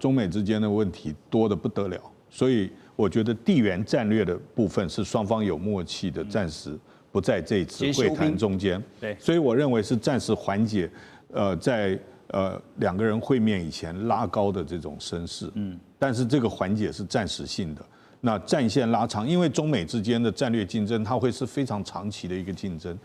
中美之间的问题多得不得了，所以我觉得地缘战略的部分是双方有默契的，暂时不在这次会谈中间。对，所以我认为是暂时缓解，在两个人会面以前拉高的这种声势。但是这个缓解是暂时性的。那战线拉长，因为中美之间的战略竞争，它会是非常长期的一个竞争。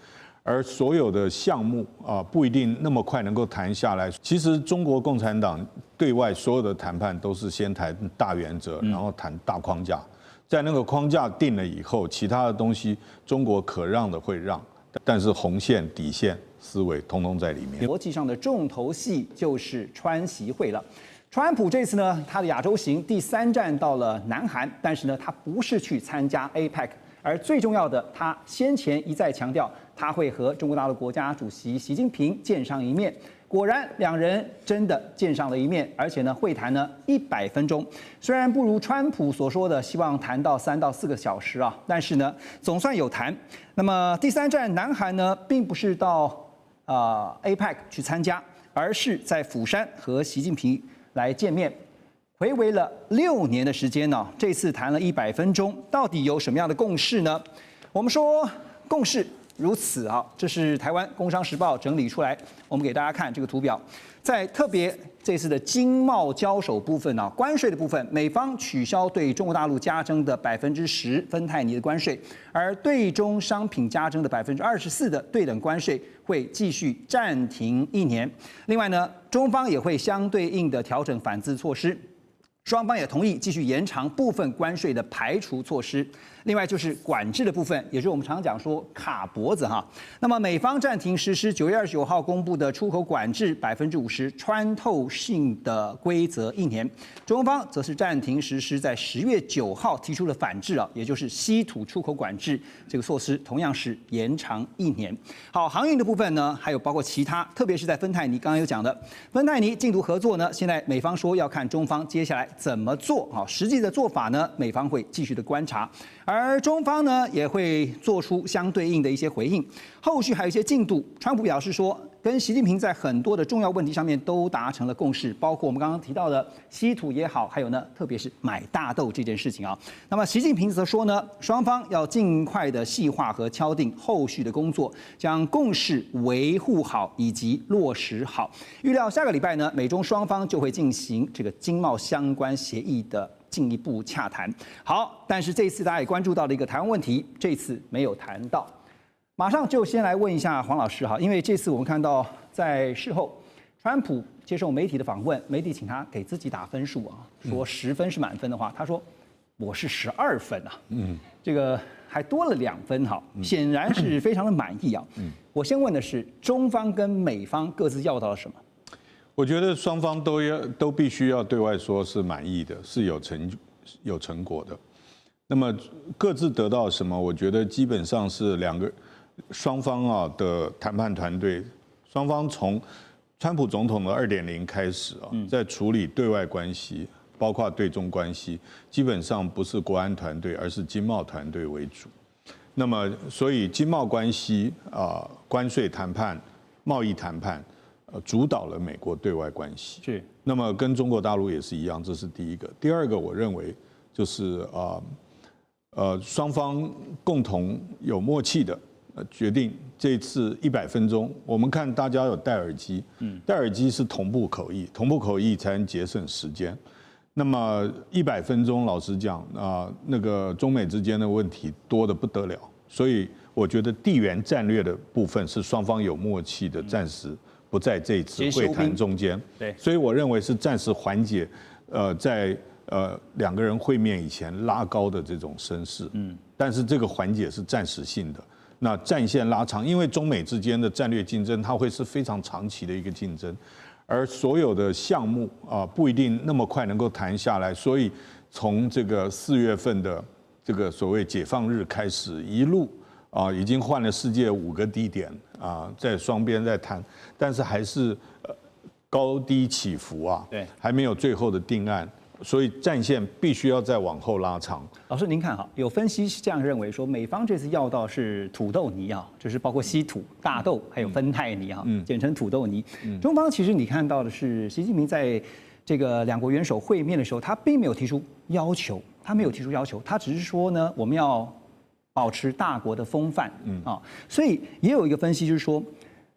而所有的项目不一定那么快能够谈下来。其实中国共产党对外所有的谈判都是先谈大原则，然后谈大框架，在那个框架定了以后，其他的东西中国可让的会让，但是红线、底线思维通通在里面。国际上的重头戏就是川习会了。川普这次呢，他的亚洲行第3站到了南韩，但是呢，他不是去参加 APEC， 而最重要的，他先前一再强调。他会和中国大陆国家主席习近平见上一面，果然两人真的见上了一面，而且呢，会谈呢100分钟，虽然不如川普所说的希望谈到3到4个小时啊，但是呢，总算有谈。那么第3站南韩呢，并不是到APEC 去参加，而是在釜山和习近平来见面。睽违了6年的时间呢，这次谈了100分钟，到底有什么样的共识呢？我们说共识。如此啊，这是台湾《工商时报》整理出来，我们给大家看这个图表。在特别这次的经贸交手部分啊，关税的部分，美方取消对中国大陆加征的10%芬太尼的关税，而对中商品加征的24%的对等关税会继续暂停1年。另外呢，中方也会相对应的调整反制措施。双方也同意继续延长部分关税的排除措施。另外就是管制的部分，也就是我们常讲说卡脖子哈。那么美方暂停实施9月29号公布的出口管制50%穿透性的规则1年，中方则是暂停实施在10月9号提出的反制啊，也就是稀土出口管制这个措施，同样是延长1年。好，航运的部分呢，还有包括其他，特别是在芬太尼，刚刚有讲的芬太尼禁毒合作呢，现在美方说要看中方接下来怎么做啊，实际的做法呢，美方会继续的观察。而中方呢也会做出相对应的一些回应，后续还有一些进度。川普表示说，跟习近平在很多的重要问题上面都达成了共识，包括我们刚刚提到的稀土也好，还有呢，特别是买大豆这件事情啊。那么习近平则说呢，双方要尽快的细化和敲定后续的工作，将共识维护好以及落实好。预料下个礼拜呢，美中双方就会进行这个经贸相关协议的进一步洽谈。好，但是这次大家也关注到的一个台湾问题，这次没有谈到。马上就先来问一下黄老师哈，因为这次我们看到在事后，川普接受媒体的访问，媒体请他给自己打分数啊，说10分是满分的话，他说我是12分啊，这个还多了2分哈，显然是非常的满意啊。我先问的是，中方跟美方各自要到了什么？我觉得双方都必须要对外说是满意的，是有成果的。那么各自得到什么？我觉得基本上是双方的谈判团队，双方从川普总统的2.0开始在处理对外关系，包括对中关系，基本上不是国安团队，而是经贸团队为主。那么所以经贸关系关税谈判、贸易谈判。主导了美国对外关系，是。那么跟中国大陆也是一样，这是第一个。第二个，我认为就是双方共同有默契的决定这次100分钟。我们看大家有戴耳机，戴耳机是同步口译，同步口译才能节省时间。那么100分钟，老实讲那个中美之间的问题多得不得了，所以我觉得地缘战略的部分是双方有默契的，暂时。不在这一次会谈中间，对，所以我认为是暂时缓解，在两个人会面以前拉高的这种声势，但是这个缓解是暂时性的。那战线拉长，因为中美之间的战略竞争，它会是非常长期的一个竞争，而所有的项目不一定那么快能够谈下来，所以从这个4月份的这个所谓解放日开始，一路已经换了世界5个地点在双边在谈，但是还是高低起伏对，还没有最后的定案，所以战线必须要再往后拉长。老师，您看哈，有分析是这样认为说，美方这次要到是土豆泥啊，就是包括稀土、大豆还有芬太尼简称土豆泥。中方其实你看到的是习近平在这个两国元首会面的时候，他并没有提出要求，他只是说呢，我们要保持大国的风范，所以也有一个分析就是说，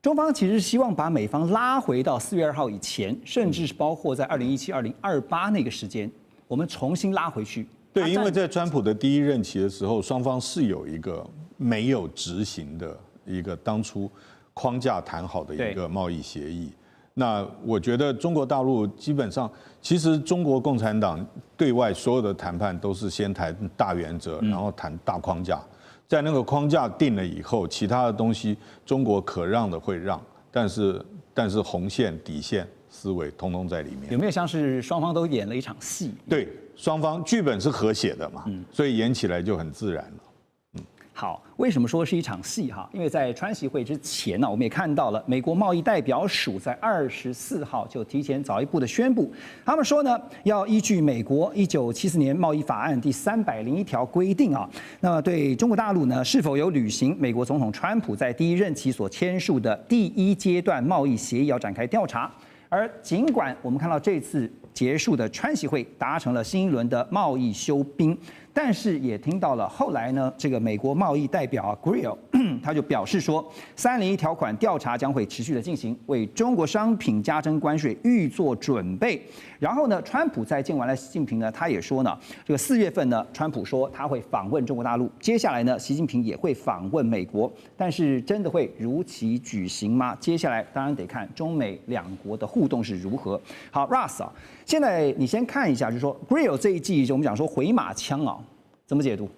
中方其实希望把美方拉回到4月2号以前，甚至是包括在2017、2028那个时间，我们重新拉回去。对，因为在川普的第一任期的时候，双方是有一个没有执行的一个当初框架谈好的一个贸易协议。那我觉得中国大陆基本上，其实中国共产党对外所有的谈判都是先谈大原则，然后谈大框架，在那个框架定了以后，其他的东西中国可让的会让，但是红线、底线思维通通在里面。有没有像是双方都演了一场戏？对，双方剧本是合写的嘛，所以演起来就很自然了。好，为什么说是一场戏哈？因为在川习会之前呢，我们也看到了美国贸易代表署在24号就提前早一步的宣布，他们说呢，要依据美国1974年贸易法案第301条规定啊，那么对中国大陆呢是否有履行美国总统川普在第一任期所签署的第一阶段贸易协议要展开调查。而尽管我们看到这次结束的川习会达成了新一轮的贸易休兵，但是也听到了后来呢，这个美国贸易代表Greer 他就表示说，301条款调查将会持续的进行，为中国商品加征关税预做准备。然后呢，川普在见完了习近平呢，他也说呢，这个4月份呢，川普说他会访问中国大陆，接下来呢，习近平也会访问美国，但是真的会如期举行吗？接下来当然得看中美两国的互动是如何。好 ，Russ 啊，现在你先看一下，就是说 Greer 这一季，我们讲说回马枪啊，怎么解读？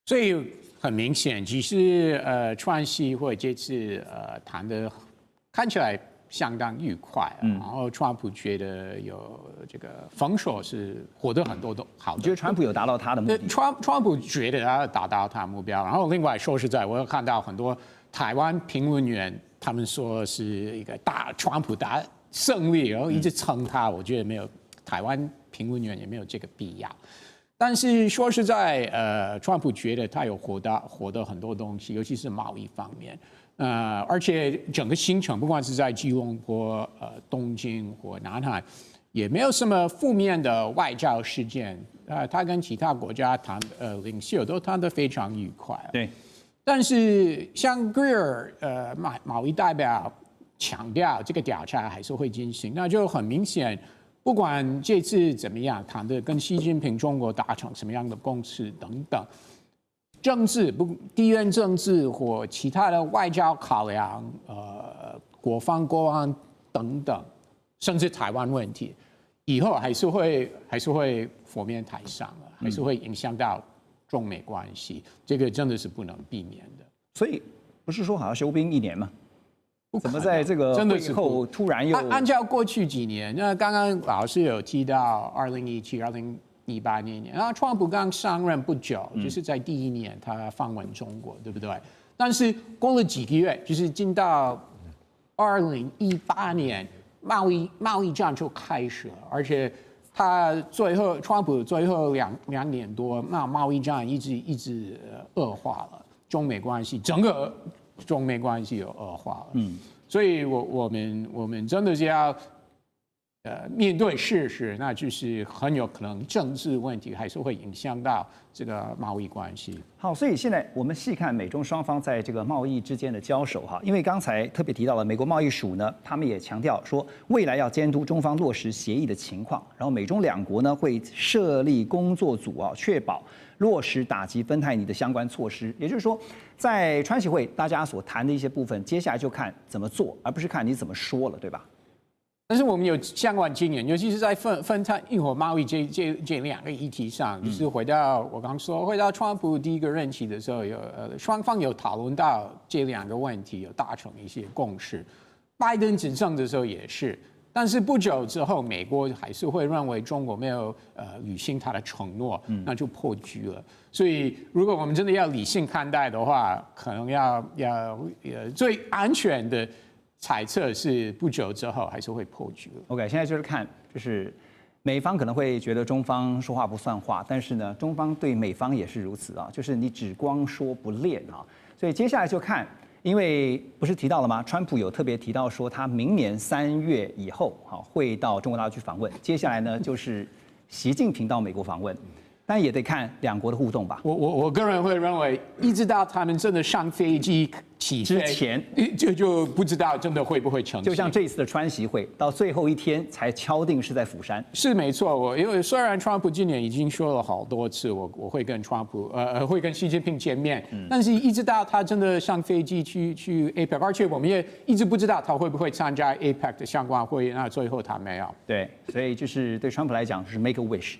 所以很明显，其实川习会这次谈的看起来相当愉快，然后川普觉得有这个封锁是获得很多的好的。你觉得川普有达到他的目的？川普觉得他达到他的目标，然后另外说实在，我有看到很多台湾评论员，他们说是一个川普大胜利，然后一直称他，我觉得没有台湾评论员也没有这个必要。但是说实在，川普觉得他有获得很多东西，尤其是贸易方面，而且整个行程不管是在吉隆坡、东京或南海，也没有什么负面的外交事件。他跟其他国家谈领袖都谈得非常愉快。对。但是像 Greer 贸易代表强调这个调查还是会进行，那就很明显。不管这次怎么样谈的，跟习近平中国达成什么样的共识等等，政治地缘政治或其他的外交考量，国防国安等等，甚至台湾问题，以后还是会浮面台上了，还是会影响到中美关系，这个真的是不能避免的。所以不是说好像休兵1年吗？怎么在这个会后突然又按照过去几年？那刚刚老师有提到2017、2018年，然后川普刚上任不久，就是在第一年他访问中国，对不对？但是过了几个月，就是进到2018年，贸易战就开始了，而且川普最后两年多，那贸易战一直恶化了，中美关系整个。中美关系有恶化了，所以我们真的是要面对事实，那就是很有可能政治问题还是会影响到这个贸易关系。好，所以现在我们细看美中双方在这个贸易之间的交手哈，因为刚才特别提到了美国贸易署呢，他们也强调说未来要监督中方落实协议的情况，然后美中两国呢会设立工作组啊，确保落实打击芬太尼的相关措施。也就是说，在川习会大家所谈的一些部分，接下来就看怎么做，而不是看你怎么说了，对吧？但是我们有相关经验，尤其是在芬太尼和贸易这两个议题上，就是回到我刚说，回到川普第一个任期的时候，双方有讨论到这两个问题，有达成一些共识。拜登执政的时候也是，但是不久之后，美国还是会认为中国没有履行他的承诺，那就破局了。所以，如果我们真的要理性看待的话，可能要最安全的猜测是不久之后还是会破局了。OK， 现在就是看，就是美方可能会觉得中方说话不算话，但是呢，中方对美方也是如此啊，就是你只光说不练啊。所以接下来就看因为不是提到了吗？川普有特别提到说，他明年3月以后会到中国大陆去访问。接下来呢，就是习近平到美国访问，但也得看两国的互动吧。我个人会认为，一直到他们真的上飞机起飞之前，就不知道真的会不会成行。就像这一次的川习会，到最后一天才敲定是在釜山。是没错，因为虽然川普今年已经说了好多次，我会跟会跟习近平见面，但是一直到他真的上飞机去 APEC， 而且我们也一直不知道他会不会参加 APEC 的相关会议，那最后他没有。对，所以就是对川普来讲，就是 make a wish。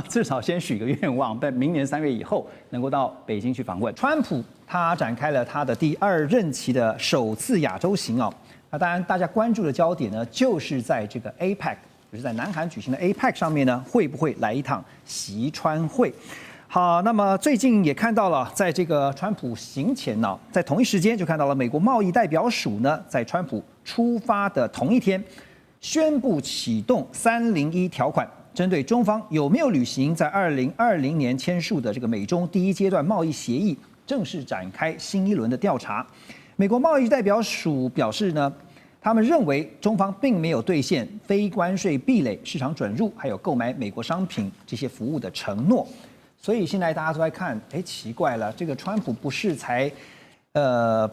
至少先许个愿望，在明年3月以后能够到北京去访问。川普他展开了他的第2任期的首次亚洲行哦。那当然，大家关注的焦点呢，就是在这个 APEC， 就是在南韩举行的 APEC 上面呢，会不会来一趟习川会？好，那么最近也看到了，在这个川普行前呢，在同一时间就看到了美国贸易代表署呢，在川普出发的同一天，宣布启动301条款。针对中方有没有履行在2020年签署的这个美中第1阶段贸易协议，正式展开新一轮的调查。美国贸易代表署表示呢，他们认为中方并没有兑现非关税壁垒、市场准入，还有购买美国商品这些服务的承诺。所以现在大家都在看，奇怪了，这个川普不是才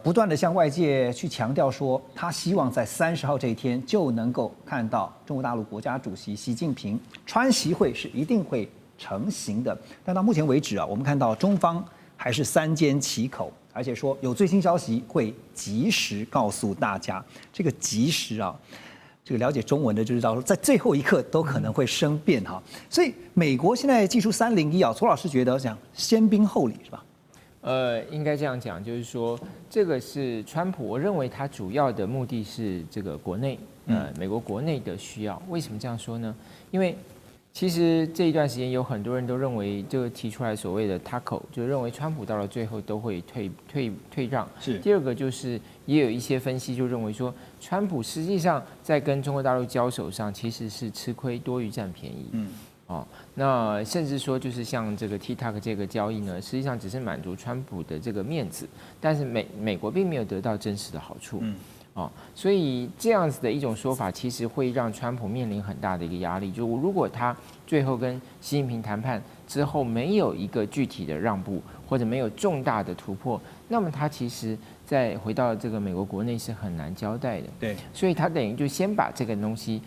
不断的向外界去强调说，他希望在30号这一天就能够看到中国大陆国家主席习近平，川习会是一定会成行的。但到目前为止啊，我们看到中方还是3缄其口，而且说有最新消息会及时告诉大家。这个及时啊，这个了解中文的就知道说，在最后一刻都可能会生变哈。所以美国现在祭出301啊，左老师觉得讲先兵后礼是吧？应该这样讲，就是说，这个是川普，我认为他主要的目的是这个国内，美国国内的需要。为什么这样说呢？因为其实这一段时间有很多人都认为，这个提出来所谓的 TACO， 就认为川普到了最后都会退让。是。第二个就是也有一些分析就认为说，川普实际上在跟中国大陆交手上其实是吃亏多于占便宜。那甚至说就是像这个 TikTok 这个交易呢，实际上只是满足川普的这个面子，但是美国并没有得到真实的好处。所以这样子的一种说法，其实会让川普面临很大的一个压力。就如果他最后跟习近平谈判之后没有一个具体的让步，或者没有重大的突破，那么他其实再回到这个美国国内是很难交代的。对，所以他等于就先把这个东西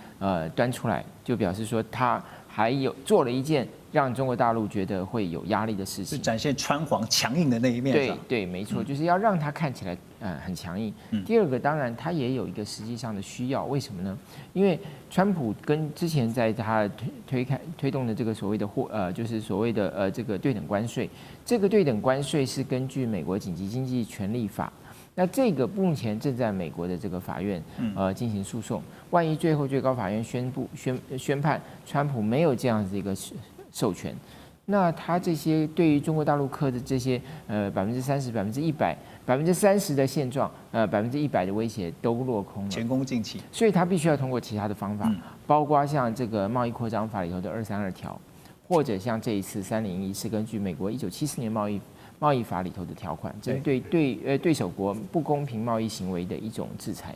端出来，就表示说他还有做了一件让中国大陆觉得会有压力的事情，是展现川皇强硬的那一面。对，没错，就是要让他看起来很强硬。第二个，当然他也有一个实际上的需要，为什么呢？因为川普跟之前在他推动的这个所谓的就是所谓的这个对等关税，这个对等关税是根据美国紧急经济权利法。那这个目前正在美国的这个法院进行诉讼，万一最后最高法院宣判川普没有这样子一个授权，那他这些对于中国大陆科的这些30%、100%、30%的现状，100%的威胁都落空了，前功尽弃。所以他必须要通过其他的方法，包括像这个贸易扩张法里头的232条，或者像这一次301是根据美国1974年贸易法里头的条款，针对对手国不公平贸易行为的一种制裁。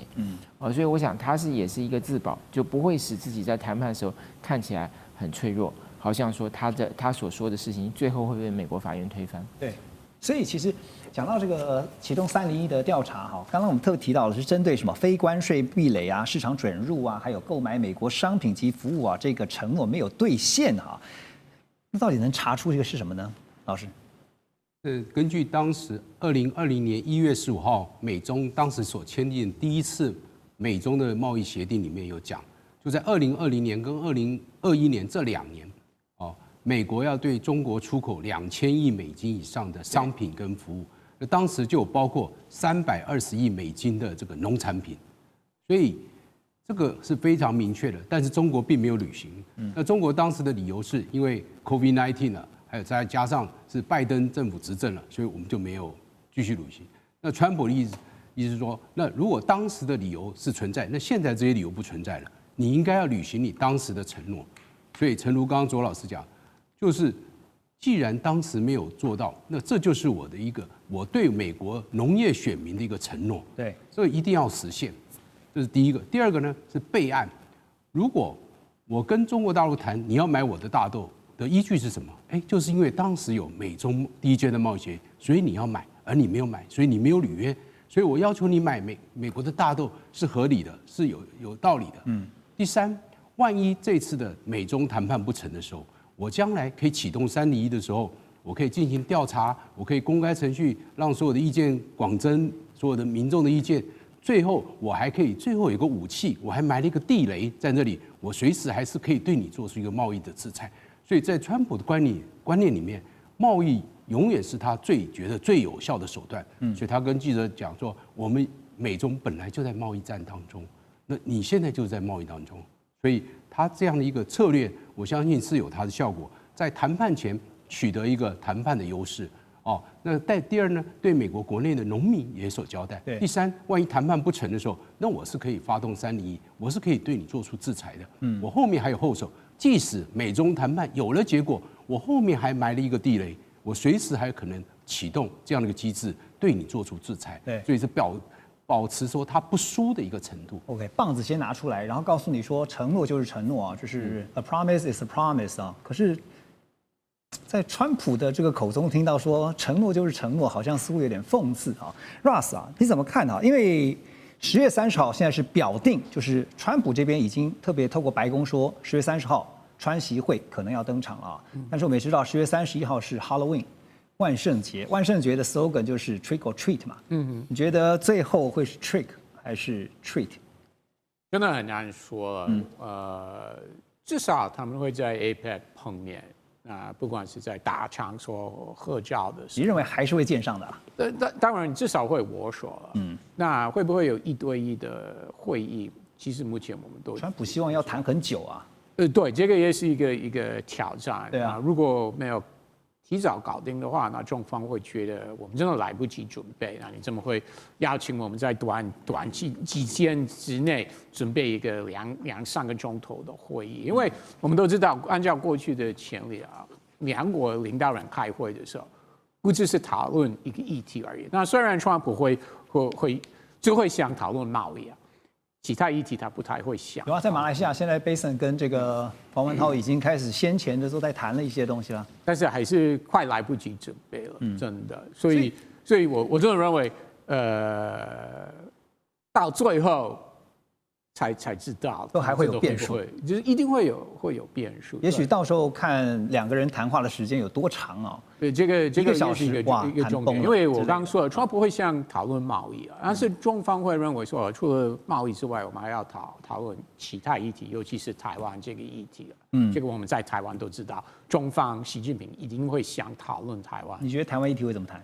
所以我想他也是一个自保，就不会使自己在谈判的时候看起来很脆弱，好像说他所说的事情最后会被美国法院推翻。对，所以其实讲到这个启动301的调查哈，刚刚我们特别提到的是针对什么非关税壁垒啊、市场准入啊，还有购买美国商品及服务啊，这个承诺没有兑现哈，那到底能查出这个是什么呢？老师？根据当时2020年1月15号美中当时所签订第一次美中的贸易协定里面有讲，就在2020年跟2021年这2年，美国要对中国出口2000亿美金以上的商品跟服务，那当时就有包括320亿美金的这个农产品，所以这个是非常明确的，但是中国并没有履行。那中国当时的理由是因为 COVID-19 呢。还有再加上是拜登政府执政了，所以我们就没有继续履行。那川普的意思是说，那如果当时的理由是存在，那现在这些理由不存在了，你应该要履行你当时的承诺。所以，诚如刚刚左老师讲，就是既然当时没有做到，那这就是我对美国农业选民的一个承诺。对，这个一定要实现，这是第一个。第二个呢是备案，如果我跟中国大陆谈你要买我的大豆的依据是什么？就是因为当时有美中第一阶的贸易协议，所以你要买，而你没有买，所以你没有履约，所以我要求你买美国的大豆是合理的，是有道理的。第三，万一这次的美中谈判不成的时候，我将来可以启动301的时候，我可以进行调查，我可以公开程序，让所有的意见广征，所有的民众的意见。最后我还可以，最后有个武器，我还埋了一个地雷在那里，我随时还是可以对你做出一个贸易的制裁。所以在川普的观念里面，贸易永远是他觉得最有效的手段。所以他跟记者讲说，我们美中本来就在贸易战当中，那你现在就在贸易当中，所以他这样的一个策略，我相信是有它的效果，在谈判前取得一个谈判的优势。那第二呢，对美国国内的农民也所交代。第三，万一谈判不成的时候，那我是可以发动301，我是可以对你做出制裁的。我后面还有后手，即使美中谈判有了结果，我后面还埋了一个地雷，我随时还有可能启动这样的一个机制，对你做出制裁。所以是保持说他不输的一个程度。OK， 棒子先拿出来，然后告诉你说，承诺就是承诺啊，就是 a promise is a promise 啊。可是，在川普的这个口中听到说承诺就是承诺，好像似乎有点讽刺啊。Russ 啊，你怎么看啊？因为10月30号现在是表定，就是川普这边已经特别透过白宫说10月30号川习会可能要登场了啊。但是我们也知道10月31号是 Halloween 万圣节，万圣节的 slogan 就是 trick or treat 嘛。你觉得最后会是 trick 还是 treat？ 真的很难说了。至少他们会在 APEC 碰面。不管是在大场所合照的时候，你认为还是会见上的啊？当然至少会握手了。那会不会有1对1的会议？其实目前我们都川普希望要谈很久啊。对，这个也是一个挑战。对啊，如果没有提早搞定的话，那中方会觉得我们真的来不及准备。那你怎么会邀请我们在短几天之内准备一个2-3个钟头的会议？因为我们都知道，按照过去的前例啊，两国领导人开会的时候，不只是讨论一个议题而已。那虽然川普会想讨论贸易啊。其他议题他不太会想。有啊，在马来西亚，现在 Bason 跟这个黄文韬已经开始先前的都在谈了一些东西了，但是还是快来不及准备了，真的。所以我真的认为，到最后才知道，都还会有变数，就是一定会有变数。也许到时候看两个人谈话的时间有多长啊？对，这个1个小时一个重点，因为我刚刚说了，川普会想讨论贸易啊，但是中方会认为说，除了贸易之外，我们还要讨论其他议题，尤其是台湾这个议题。这个我们在台湾都知道，中方习近平一定会想讨论台湾。你觉得台湾议题会怎么谈？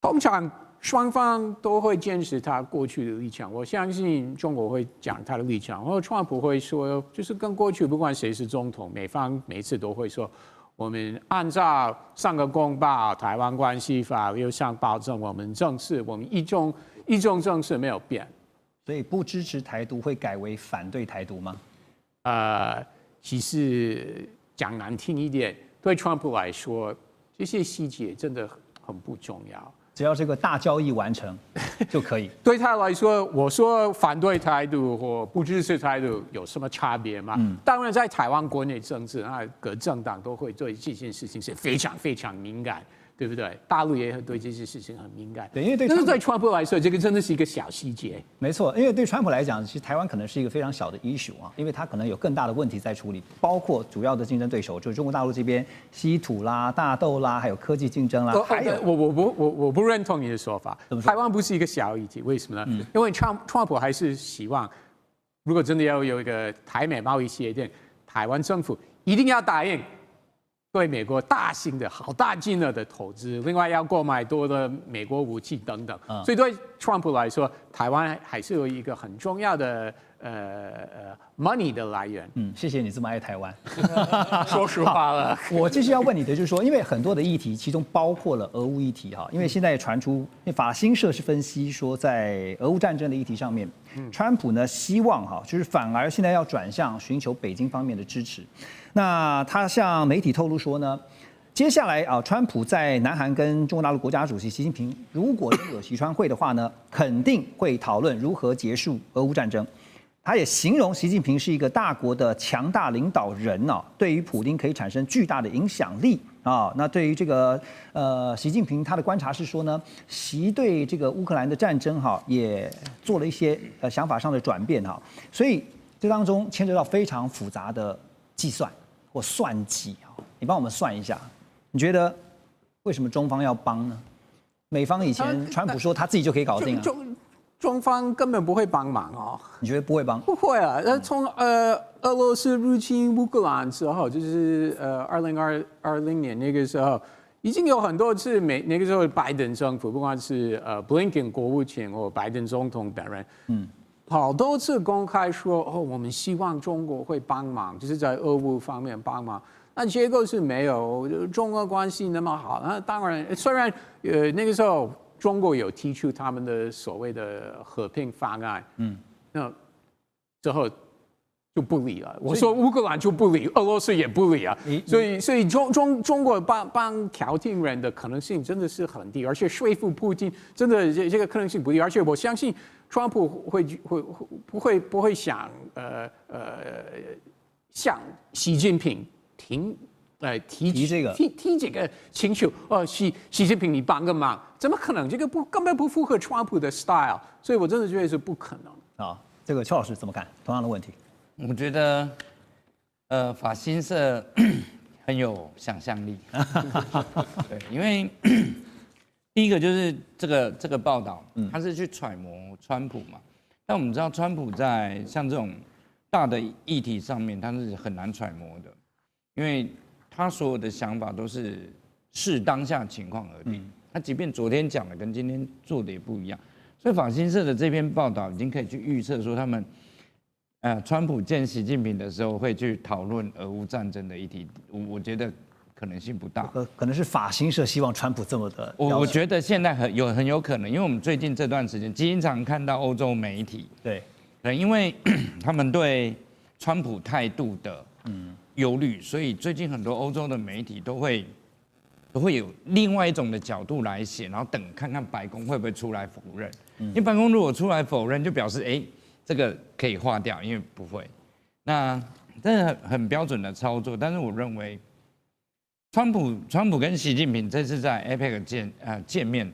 通常双方都会坚持他过去的立场，我相信中国会讲他的立场，或者川普会说，就是跟过去不管谁是总统，美方每次都会说，我们按照上个公报、台湾关系法又上保证我们政治，我们一中政治没有变，所以不支持台独会改为反对台独吗？其实讲难听一点，对川普来说，这些细节真的很不重要。只要这个大交易完成就可以。对他来说，我说反对台独或不支持台独有什么差别吗？当然，在台湾国内政治，那各政党都会对这件事情是非常非常敏感，对不对？大陆也对这些事情很敏感。对，因为但是对川普来说，这个真的是一个小细节。没错，因为对川普来讲，其实台湾可能是一个非常小的 issue 啊，因为他可能有更大的问题在处理，包括主要的竞争对手就是中国大陆这边稀土啦、大豆啦，还有科技竞争啦。还有，我不认同你的说法。台湾不是一个小议题，为什么呢？因为川普还是希望，如果真的要有一个台美贸易协定，台湾政府一定要答应。对美国大型的好大金额的投资，另外要购买多的美国武器等等，所以对川普来说，台湾还是有一个很重要的money 的来源。谢谢你这么爱台湾。说实话了，我继续要问你的就是说，因为很多的议题，其中包括了俄乌议题哈，因为现在传出，因为法新社是分析说，在俄乌战争的议题上面，川普呢希望哈，就是反而现在要转向寻求北京方面的支持。那他向媒体透露说呢，接下来啊，川普在南韩跟中国大陆国家主席习近平如果真有习川会的话呢，肯定会讨论如何结束俄乌战争。他也形容习近平是一个大国的强大领导人啊，对于普丁可以产生巨大的影响力啊。那对于这个习近平他的观察是说呢，习对这个乌克兰的战争哈也做了一些想法上的转变哈，所以这当中牵扯到非常复杂的计算或算计啊。你帮我们算一下。你觉得为什么中方要帮呢？美方以前川普说他自己就可以搞定啊，中方根本不会帮忙哦。你觉得不会帮？不会啊，从俄罗斯入侵乌克兰之后，就是2020年那个时候，已经有很多次那个时候拜登政府，不管是Blinken 国务卿或拜登总统等人，好多次公开说我们希望中国会帮忙，就是在俄乌方面帮忙。那结果是没有，中俄关系那么好。那当然，虽然那个时候中国有提出他们的所谓的和平方案，那之后就不理了。我说乌克兰就不理，俄罗斯也不理啊。所以中国帮调停人的可能性真的是很低，而且说服普京真的这个可能性不低。而且我相信川普不会想向习近平提这个请求习近平你帮个忙，怎么可能？这个根本不符合川普的 style， 所以我真的觉得是不可能啊。这个邱老师怎么看？同样的问题，我觉得法新社很有想象力，对，因为第一个就是这个报道，他是去揣摩川普嘛，但我们知道川普在像这种大的议题上面，他是很难揣摩的，因为他所有的想法都是视当下情况而定。他即便昨天讲的跟今天做的也不一样，所以法新社的这篇报道已经可以去预测说，他们川普见习近平的时候会去讨论俄乌战争的议题。我觉得可能性不大。可能是法新社希望川普这么的。我觉得现在很有可能，因为我们最近这段时间经常看到欧洲媒体，对，因为他们对川普态度的忧虑，所以最近很多欧洲的媒体都会有另外一种的角度来写，然后等看看白宫会不会出来否认。因为白宫如果出来否认，就表示这个可以划掉，因为不会。那这是很标准的操作，但是我认为川普跟习近平这次在 APEC 见面，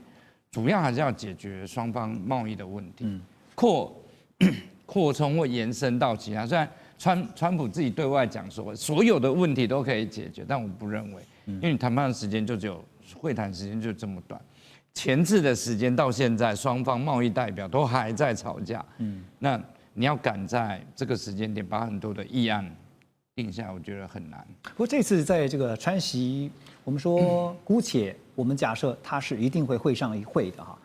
主要还是要解决双方贸易的问题，扩充或延伸到其他。虽然川普自己对外讲说所有的问题都可以解决，但我不认为，因为你谈判的时间就只有会谈时间就这么短，前置的时间到现在，双方贸易代表都还在吵架，那你要赶在这个时间点把很多的议案定下，我觉得很难。不过这次在这个川习，我们说姑且我们假设他是一定会上一会的哈。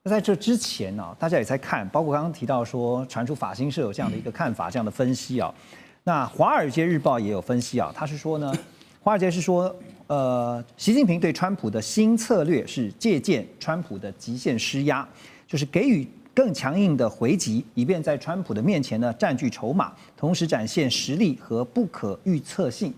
那在这之前呢，大家也在看，包括刚刚提到说传出法新社有这样的一个看法，这样的分析啊。那《华尔街日报》也有分析啊，他是说呢，华尔街是说，习近平对川普的新策略是借鉴川普的极限施压，就是给予更强硬的回击，以便在川普的面前呢占据筹码，同时展现实力和不可预测性。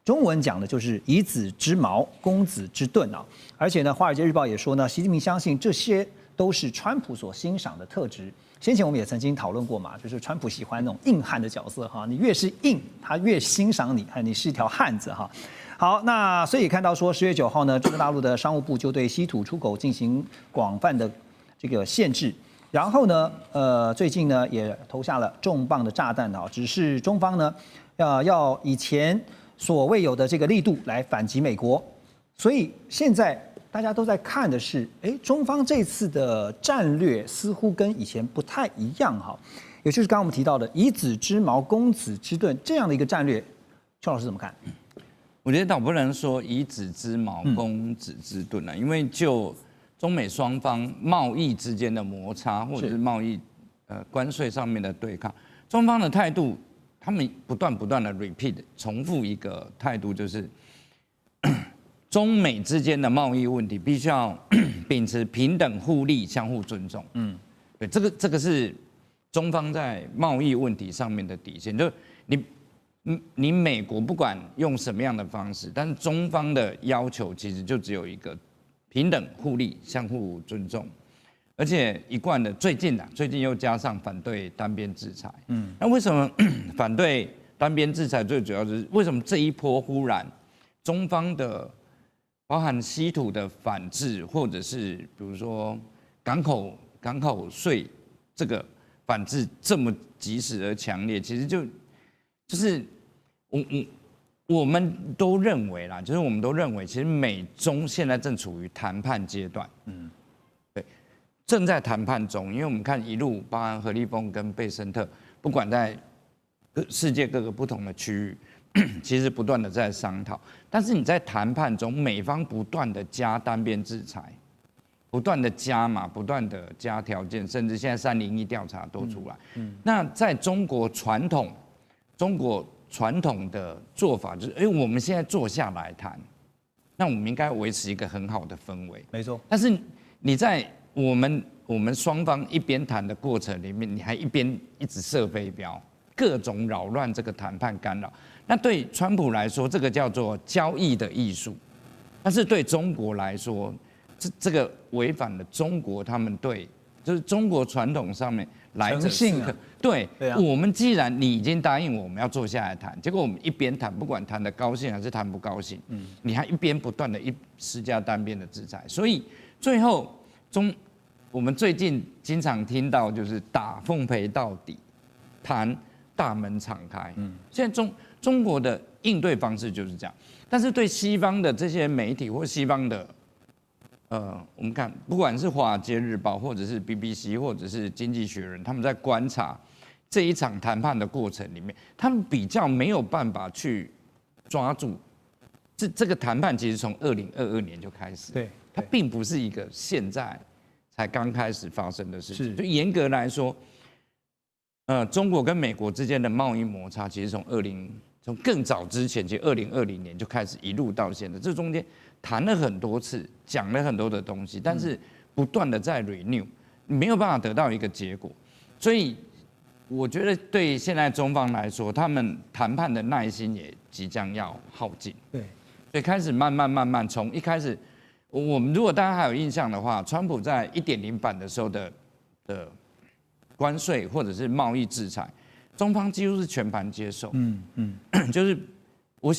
中文讲的就是以子之矛攻子之盾啊。而且呢，《华尔街日报》也说呢，习近平相信这些都是川普所欣赏的特质。先前我们也曾经讨论过嘛，就是川普喜欢那种硬汉的角色哈，你越是硬，他越欣赏你，你是一条汉子哈。好，那所以看到说10月9号呢，中国大陆的商务部就对稀土出口进行广泛的这个限制，然后呢，最近呢也投下了重磅的炸弹啊，只是中方呢要以前所未有的这个力度来反击美国，所以现在大家都在看的是，中方这次的战略似乎跟以前不太一样哈，也就是刚刚我们提到的以子之矛攻子之盾这样的一个战略，邱老师怎么看？我觉得倒不能说以子之矛攻子之盾了，因为就中美双方贸易之间的摩擦，或者是贸易关税上面的对抗，中方的态度，他们不断的 repeat 重复一个态度，就是中美之间的贸易问题必须要秉持平等互利、相互尊重。对，这个是中方在贸易问题上面的底线，就是你美国不管用什么样的方式，但是中方的要求其实就只有一个：平等互利、相互尊重，而且一贯的最近又加上反对单边制裁。那为什么反对单边制裁？最主要就是为什么这一波忽然中方的包含稀土的反制，或者是比如说港口税这个反制这么及时而强烈？其实就是我们都认为啦，就是我们都认为，其实美中现在正处于谈判阶段，对，正在谈判中。因为我们看一路，包含何立峰跟贝森特，不管在世界各个不同的区域，其实不断的在商讨。但是你在谈判中，美方不断的加单边制裁，不断的加码，不断的加条件，甚至现在301调查都出来。那在中国传统的做法就是，我们现在坐下来谈，那我们应该维持一个很好的氛围。没错。但是你在我们双方一边谈的过程里面，你还一直射飞镖，各种扰乱这个谈判干扰。那对川普来说，这个叫做交易的艺术；但是对中国来说，这个违反了中国他们就是中国传统上面来者是客。对，我们既然你已经答应我们要坐下来谈，结果我们一边谈，不管谈的高兴还是谈不高兴，你还一边不断的施加单边的制裁，所以最后我们最近经常听到就是打奉陪到底，谈大门敞开。现在中国的应对方式就是这样，但是对西方的这些媒体或西方的我们看，不管是《华尔街日报》或者是 BBC 或者是《经济学人》，他们在观察这一场谈判的过程里面，他们比较没有办法去抓住这个谈判，其实从2022年就开始，对，它并不是一个现在才刚开始发生的事情。就严格来说，中国跟美国之间的贸易摩擦，其实从更早之前，其实2020年就开始一路到现在，这中间谈了很多次，讲了很多的东西，但是不断的在 renew， 没有办法得到一个结果。所以我觉得对现在中方来说，他们谈判的耐心也即将要耗尽。对，所以开始慢慢从一开始，我们如果大家还有印象的话，川普在1.0版的时候的关税或者是贸易制裁，中方几乎是全盘接受。就是我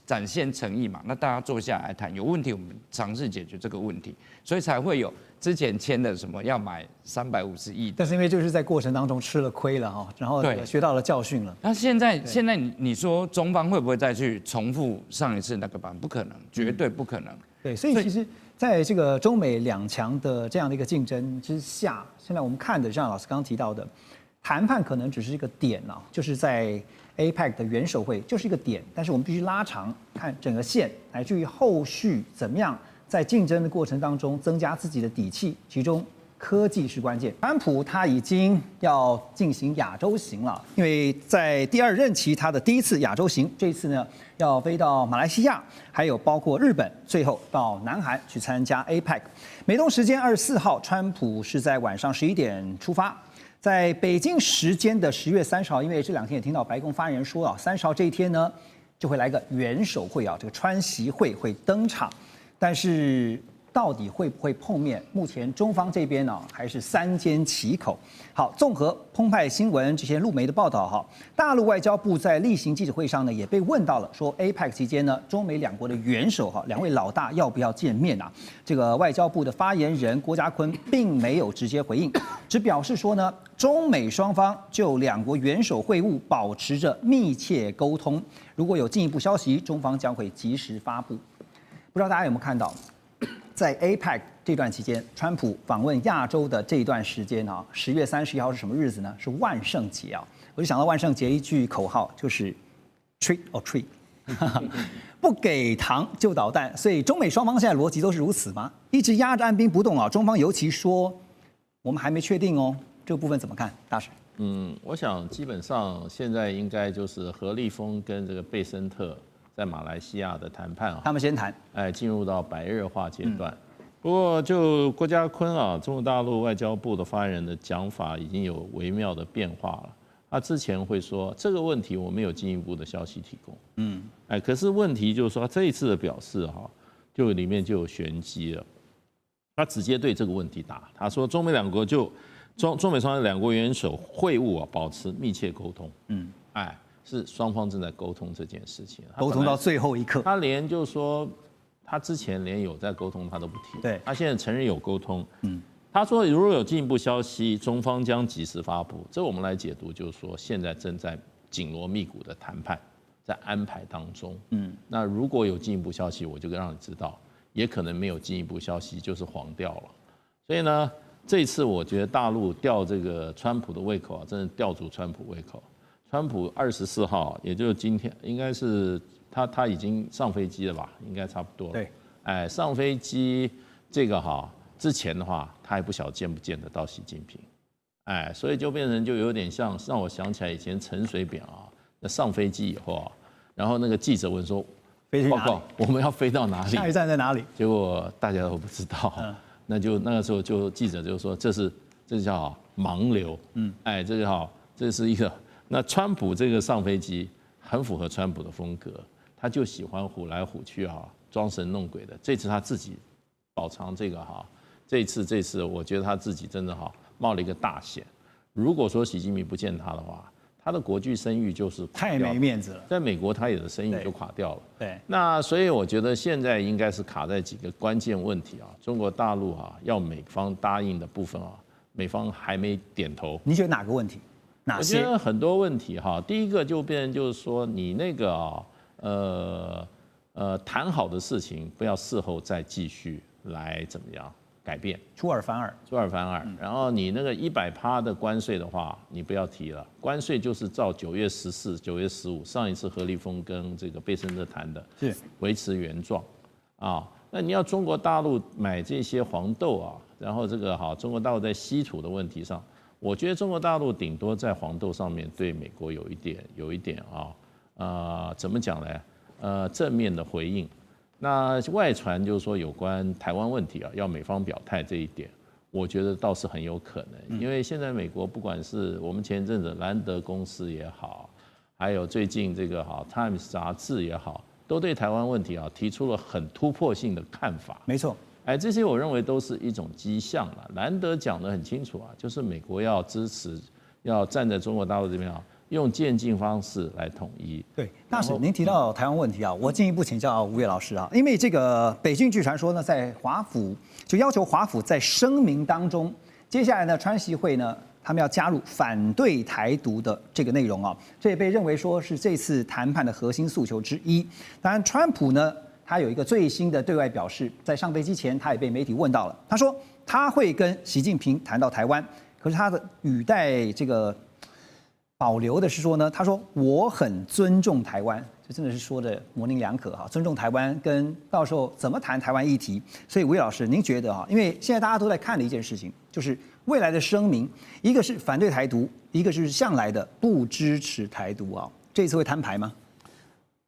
展现诚意嘛，那大家坐下来谈，有问题我们尝试解决这个问题，所以才会有之前签的什么要买350亿。但是因为就是在过程当中吃了亏了哈，然后学到了教训了。那现在你说中方会不会再去重复上一次那个版？不可能，绝对不可能。对，所以其实在这个中美两强的这样的一个竞争之下，现在我们看的像老师刚刚提到的，谈判可能只是一个点啊，就是在APEC 的元首会就是一个点，但是我们必须拉长看整个线，乃至于后续怎么样在竞争的过程当中增加自己的底气，其中科技是关键。川普他已经要进行亚洲行了，因为在第2任期他的第一次亚洲行，这一次呢要飞到马来西亚，还有包括日本，最后到南韩去参加 APEC。美东时间24号，川普是在晚上11点出发。在北京时间的10月30号，因为这2天也听到白宫发言人说啊，30号这一天呢，就会来个元首会啊，这个川习会会登场，但是到底会不会碰面？目前中方这边呢，还是3缄其口。好，综合澎湃新闻这些陆媒的报道哈，大陆外交部在例行记者会上呢，也被问到了，说 APEC 期间呢，中美2国的元首哈，2位老大要不要见面啊？这个外交部的发言人郭家坤并没有直接回应，只表示说呢，中美双方就2国元首会晤保持着密切沟通，如果有进一步消息，中方将会及时发布。不知道大家有没有看到？在 APEC 这段期间，川普访问亚洲的这一段时间啊，10月31号是什么日子呢？是万圣节啊！我就想到万圣节一句口号，就是 “trick or treat”， 不给糖就捣蛋。所以中美双方现在逻辑都是如此吗？一直压着按兵不动啊！中方尤其说，我们还没确定哦，这个部分怎么看？大使？我想基本上现在应该就是何立峰跟这个贝森特在马来西亚的谈判啊，他们先谈，进入到白热化阶段。不过就郭家坤啊，中国大陆外交部的发言人的讲法已经有微妙的变化了。他之前会说这个问题我没有进一步的消息提供，可是问题就是说这一次的表示就里面就有玄机了，他直接对这个问题答，他说中美两国中美双方两国元首会晤保持密切沟通，是双方正在沟通这件事情，沟通到最后一刻，他连就是说他之前连有在沟通他都不提，对，他现在承认有沟通，他说如果有进一步消息，中方将及时发布。这我们来解读，就是说现在正在紧锣密鼓的谈判，在安排当中。那如果有进一步消息，我就让你知道；也可能没有进一步消息，就是黄掉了。所以呢，这一次我觉得大陆吊这个川普的胃口真的吊足川普胃口。川普24号，也就是今天，应该是他已经上飞机了吧？应该差不多了。对，上飞机这个之前的话，他还不晓得见不见得到习近平，所以就变成就有点像让我想起来以前陈水扁那上飞机以后然后那个记者问说，报告我们要飞到哪里？下一站在哪里？结果大家都不知道，那个时候就记者就说这叫盲流，这是一个。那川普这个上飞机很符合川普的风格，他就喜欢唬来唬去装神弄鬼的。这次他自己饱尝这个这次我觉得他自己真的冒了一个大险。如果说习近平不见他的话，他的国际声誉就是太没面子了，在美国他也的声誉就垮掉了。对，那所以我觉得现在应该是卡在几个关键问题中国大陆要美方答应的部分美方还没点头。你觉得哪个问题？哪些？我觉得很多问题第一个就变成就是说你那个谈好的事情，不要事后再继续来怎么样改变，出尔反尔。然后你那个100%的关税的话，你不要提了，关税就是照9月14、9月15上一次何立峰跟这个贝森特谈的，是维持原状那你要中国大陆买这些黄豆然后这个中国大陆在稀土的问题上。我觉得中国大陆顶多在黄豆上面对美国有一点怎么讲呢？正面的回应。那外传就是说有关台湾问题要美方表态这一点，我觉得倒是很有可能，因为现在美国不管是我们前一阵子兰德公司也好，还有最近这个Times 杂志也好，都对台湾问题提出了很突破性的看法。没错。这些我认为都是一种迹象了。兰德讲得很清楚就是美国要支持，要站在中国大陆这边用渐进方式来统一。对，大使，您提到台湾问题我进一步请教吴越老师因为这个北京据传说呢，在华府就要求华府在声明当中，接下来呢，川习会呢，他们要加入反对台独的这个内容这也被认为说是这次谈判的核心诉求之一。当然，川普呢，他有一个最新的对外表示，在上飞机前，他也被媒体问到了，他说他会跟习近平谈到台湾，可是他的语带这个保留的是说呢，他说我很尊重台湾，这真的是说的模棱两可尊重台湾跟到时候怎么谈台湾议题。所以吴越老师，您觉得因为现在大家都在看的一件事情，就是未来的声明，一个是反对台独，一个是向来的不支持台独这次会摊牌吗？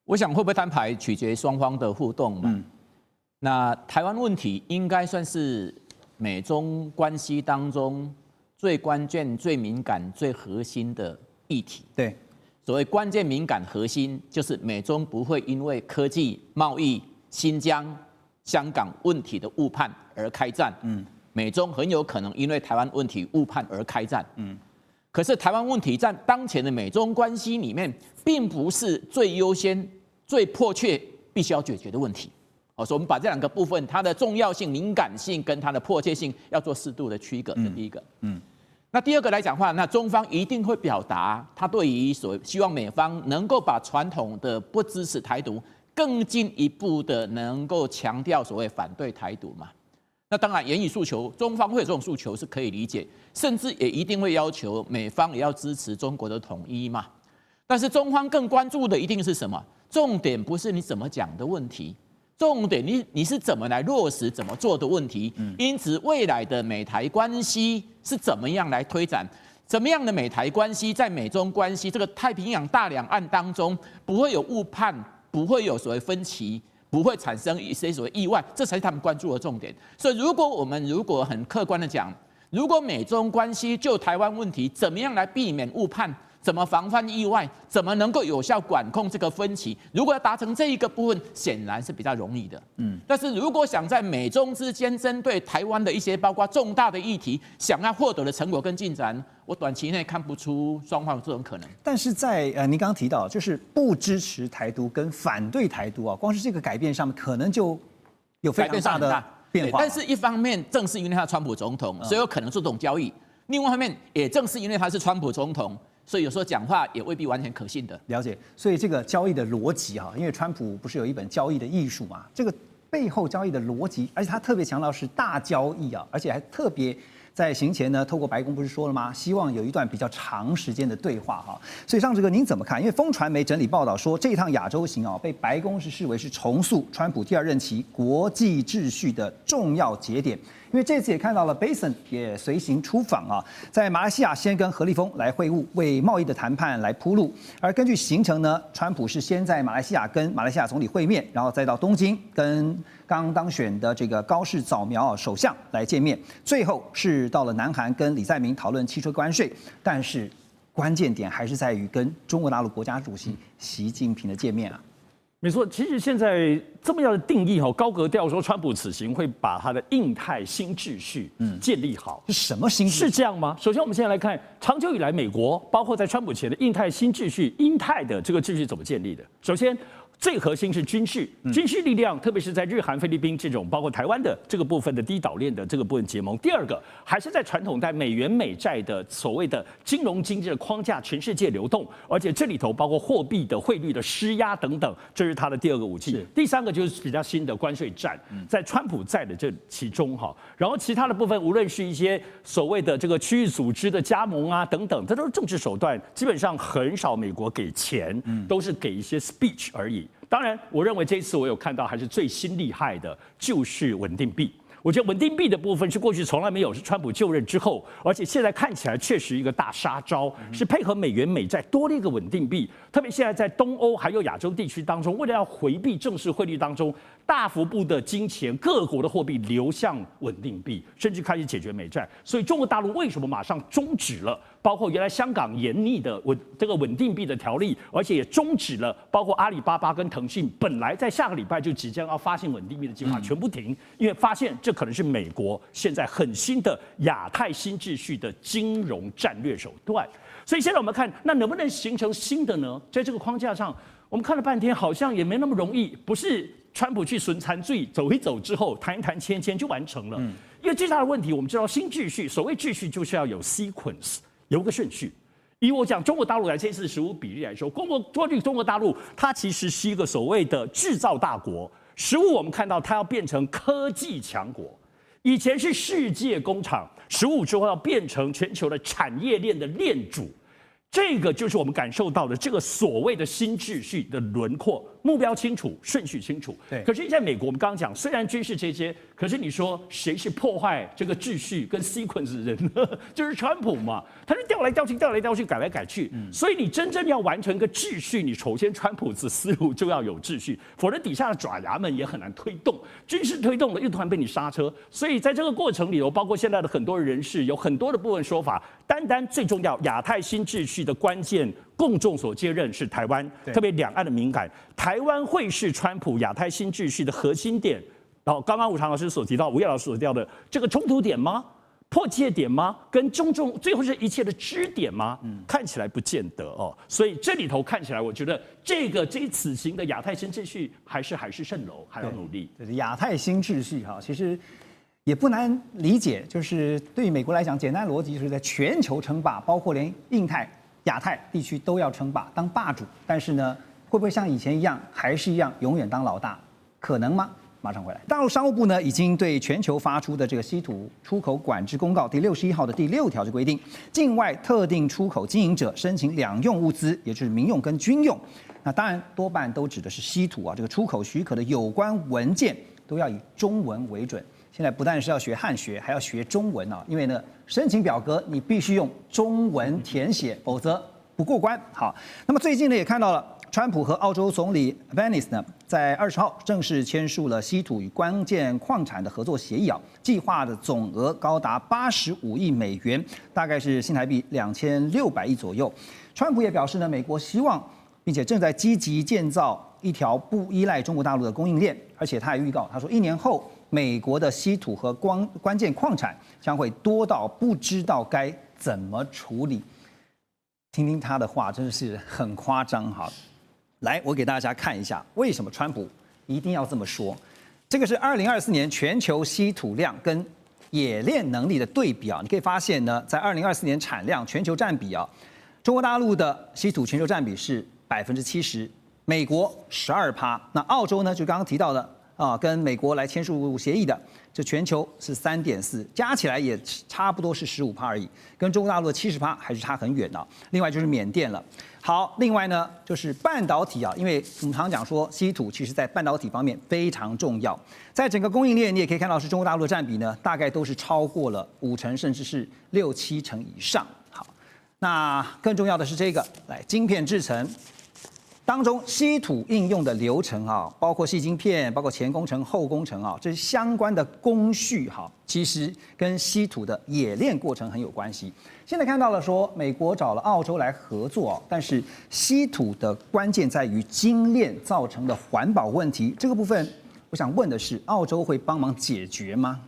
我想会不会摊牌取决于双方的互动嘛。那台湾问题应该算是美中关系当中最关键、最敏感、最核心的议题。对，所谓关键、敏感、核心，就是美中不会因为科技、贸易、新疆、香港问题的误判而开战。美中很有可能因为台湾问题误判而开战。可是台湾问题在当前的美中关系里面，并不是最优先、最迫切、必须要解决的问题。所以我们把这两个部分，它的重要性、敏感性跟它的迫切性，要做适度的区隔。这第一个。那第二个来讲的话，那中方一定会表达他对于所谓希望美方能够把传统的不支持台独，更进一步的能够强调所谓反对台独嘛。那当然，言语诉求，中方会有这种诉求是可以理解，甚至也一定会要求美方也要支持中国的统一嘛。但是中方更关注的一定是什么？重点不是你怎么讲的问题，重点你是怎么来落实、怎么做的问题。因此，未来的美台关系是怎么样来推展？怎么样的美台关系在美中关系这个太平洋大两岸当中不会有误判，不会有所谓分歧？不会产生一些所谓意外，这才是他们关注的重点。所以，我们如果很客观的讲，如果美中关系就台湾问题怎么样来避免误判，怎么防范意外，怎么能够有效管控这个分歧。如果要达成这一个部分，显然是比较容易的。但是如果想在美中之间针对台湾的一些包括重大的议题，想要获得的成果跟进展，我短期内看不出双方有这种可能。但是在您刚刚提到，就是不支持台独跟反对台独啊，光是这个改变上面，可能就有非常大的变化。但是一方面，正是因为他是川普总统，所以有可能做这种交易；另外一方面，也正是因为他是川普总统，所以有时候讲话也未必完全可信的。了解，所以这个交易的逻辑哈，因为川普不是有一本交易的艺术嘛，这个背后交易的逻辑，而且他特别强调是大交易啊，而且还特别在行前呢，透过白宫不是说了吗？希望有一段比较长时间的对话哈。所以上这个您怎么看？因为风传媒整理报道说，这一趟亚洲行啊，被白宫是视为是重塑川普第2任期国际秩序的重要节点。因为这次也看到了 Basin 也随行出访啊，在马来西亚先跟何立峰来会晤，为贸易的谈判来铺路。而根据行程呢，川普是先在马来西亚跟马来西亚总理会面，然后再到东京跟刚当选的这个高市早苗首相来见面，最后是到了南韩跟李在明讨论汽车关税。但是关键点还是在于跟中国大陆国家主席习近平的见面啊。没错，其实现在这么样的定义高格调说川普此行会把他的印太新秩序建立好，是什么新秩序？是这样吗？首先，我们现在来看，长久以来美国包括在川普前的印太新秩序，印太的这个秩序怎么建立的？首先，最核心是军事力量，特别是在日韩、菲律宾这种包括台湾的这个部分的低岛链的这个部分结盟。第二个，还是在传统在美元美债的所谓的金融经济的框架，全世界流动，而且这里头包括货币的汇率的施压等等，这是它的第2个武器。第3个就是比较新的关税战，在川普在的这其中哈，然后其他的部分，无论是一些所谓的这个区域组织的加盟啊等等，这都是政治手段，基本上很少美国给钱，都是给一些 speech 而已。当然，我认为这一次我有看到还是最新厉害的，就是稳定币。我觉得稳定币的部分是过去从来没有，是川普就任之后，而且现在看起来确实一个大杀招，是配合美元美债多了一个稳定币。特别现在在东欧还有亚洲地区当中，为了要回避正式汇率当中大幅度的金钱，各国的货币流向稳定币，甚至开始解决美债。所以中国大陆为什么马上终止了包括原来香港严厉的这个稳定币的条例，而且也终止了包括阿里巴巴跟腾讯本来在下个礼拜就即将要发行稳定币的计划全部停，因为发现这可能是美国现在很新的亚太新秩序的金融战略手段。所以现在我们看，那能不能形成新的呢？在这个框架上，我们看了半天，好像也没那么容易，不是川普去巡残罪走一走之后谈一谈签就完成了。因为最大的问题，我们知道新秩序，所谓秩序就是要有 sequence。有个顺序，以我讲中国大陆来这次15比例来说，过去中国大陆它其实是一个所谓的制造大国，15我们看到它要变成科技强国，以前是世界工厂，15之后要变成全球的产业链的链主，这个就是我们感受到的这个所谓的新秩序的轮廓，目标清楚，顺序清楚。对。可是，在美国，我们刚刚讲，虽然军事这些，可是你说谁是破坏这个秩序跟 sequence 的人呢？就是川普嘛，他是调来调去，调来调去，改来改去。所以你真正要完成一个秩序，你首先川普的思路就要有秩序，否则底下的爪牙们也很难推动。军事推动了，又突然被你刹车。所以在这个过程里头，包括现在的很多人士有很多的部分说法，单最重要，亚太新秩序的关键。共众所接任是台湾，特别两岸的敏感，台湾会是川普亚太新秩序的核心点。然后刚刚吴常老师所提到，吴岳老师所提到的这个冲突点吗？迫切点吗？跟中最后是一切的支点吗？看起来不见得哦。所以这里头看起来，我觉得这此行的亚太新秩序还是海市蜃楼，还要努力。亚太新秩序哈，其实也不难理解，就是对于美国来讲，简单逻辑就是在全球称霸，包括连印太。亚太地区都要称霸，当霸主，但是呢，会不会像以前一样，还是一样永远当老大？可能吗？马上回来。大陆商务部呢，已经对全球发出的这个稀土出口管制公告第61号的第6条就规定，境外特定出口经营者申请两用物资，也就是民用跟军用，那当然多半都指的是稀土啊，这个出口许可的有关文件都要以中文为准。现在不但是要学汉学，还要学中文啊！因为呢，申请表格你必须用中文填写，否则不过关。好，那么最近呢也看到了，川普和澳洲总理 Venice 呢，在20号正式签署了稀土与关键矿产的合作协议啊，计划的总额高达85亿美元，大概是新台币2600亿左右。川普也表示呢，美国希望并且正在积极建造一条不依赖中国大陆的供应链，而且他还预告，他说1年后美国的稀土和关键矿产将会多到不知道该怎么处理。听听他的话，真的是很夸张哈。来，我给大家看一下为什么川普一定要这么说。这个是2024年全球稀土量跟冶炼能力的对比啊，你可以发现呢，在2024年产量全球占比啊，中国大陆的稀土全球占比是70%，美国12%，那澳洲呢就刚刚提到的啊，跟美国来签署协议的，这全球是3.4%，加起来也差不多是15%而已，跟中国大陆的70%还是差很远的。另外就是缅甸了。好，另外呢就是半导体啊，因为我们常讲说稀土其实在半导体方面非常重要，在整个供应链你也可以看到是中国大陆的占比呢，大概都是超过了50%，甚至是6-7成以上。好，那更重要的是这个，来晶片制程。当中稀土应用的流程啊，包括矽晶片，包括前工程、后工程啊，这是相关的工序哈，其实跟稀土的冶炼过程很有关系。现在看到了说，美国找了澳洲来合作，但是稀土的关键在于精炼造成的环保问题，这个部分我想问的是，澳洲会帮忙解决吗？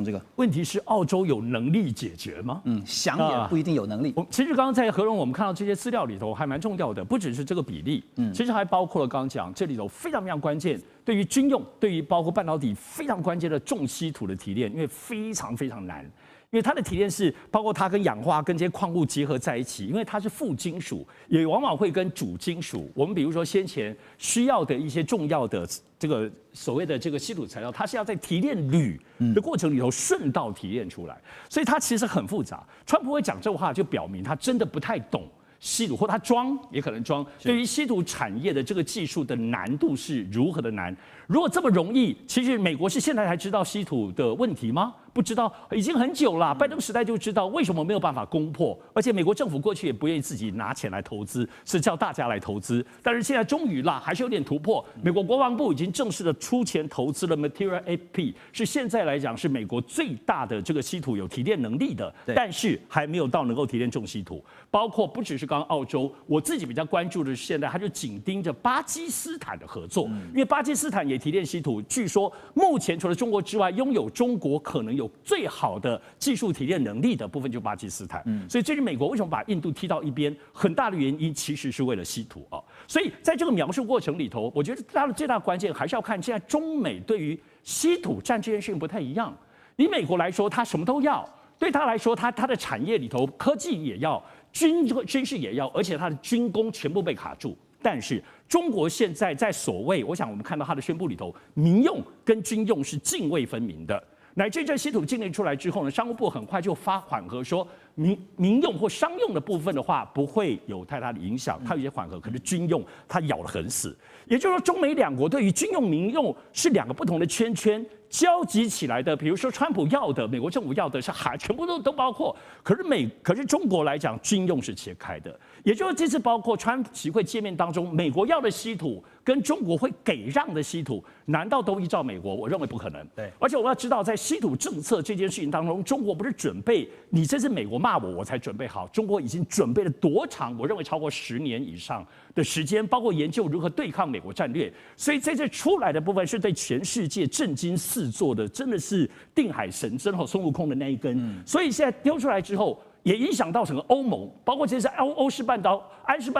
这个问题是澳洲有能力解决吗？想也不一定有能力。其实刚刚在何荣我们看到这些资料里头还蛮重要的，不只是这个比例，其实还包括了刚刚讲这里头非常非常关键，对于军用，对于包括半导体非常关键的重稀土的提炼，因为非常非常难。因为它的提炼是包括它跟氧化跟这些矿物结合在一起，因为它是副金属，也往往会跟主金属。我们比如说先前需要的一些重要的这个所谓的这个稀土材料，它是要在提炼铝的过程里头顺道提炼出来，所以它其实很复杂。川普会讲这话，就表明他真的不太懂稀土，或他装也可能装。对于稀土产业的这个技术的难度是如何的难？如果这么容易，其实美国是现在才知道稀土的问题吗？不知道，已经很久了。拜登时代就知道，为什么没有办法攻破？而且美国政府过去也不愿意自己拿钱来投资，是叫大家来投资。但是现在终于啦，还是有点突破。美国国防部已经正式的出钱投资了 Material AP， 是现在来讲是美国最大的这个稀土有提炼能力的，但是还没有到能够提炼重稀土。包括不只是刚刚澳洲，我自己比较关注的是现在他就紧盯着巴基斯坦的合作，因为巴基斯坦也提炼稀土，据说目前除了中国之外，拥有中国可能有最好的技术提炼能力的部分就巴基斯坦。所以最近美国为什么把印度踢到一边，很大的原因其实是为了稀土啊。所以在这个描述过程里头，我觉得它的最大关键还是要看现在中美对于稀土战这件事情不太一样。以美国来说，它什么都要。对他来说，他的产业里头科技也要，军事也要，而且他的军工全部被卡住。但是中国现在在所谓，我想我们看到他的宣布里头，民用跟军用是泾渭分明的。乃至这稀土禁令出来之后呢，商务部很快就发缓和说，民用或商用的部分的话不会有太大的影响，它有些缓和。可是军用它咬得很死，也就是说中美两国对于军用民用是两个不同的圈圈交集起来的。比如说川普要的，美国政府要的是全部都包括，可是中国来讲军用是切开的。也就是这次包括川习会见面当中，美国要的稀土跟中国会给让的稀土，难道都依照美国？我认为不可能。对，而且我要知道，在稀土政策这件事情当中，中国不是准备你这次美国骂我才准备好，中国已经准备了多长？我认为超过10年以上的时间，包括研究如何对抗美国战略。所以在这出来的部分是对全世界震惊四座的，真的是定海神针和孙悟空的那一根。所以现在丢出来之后，也影响到整个欧盟，包括这是安氏半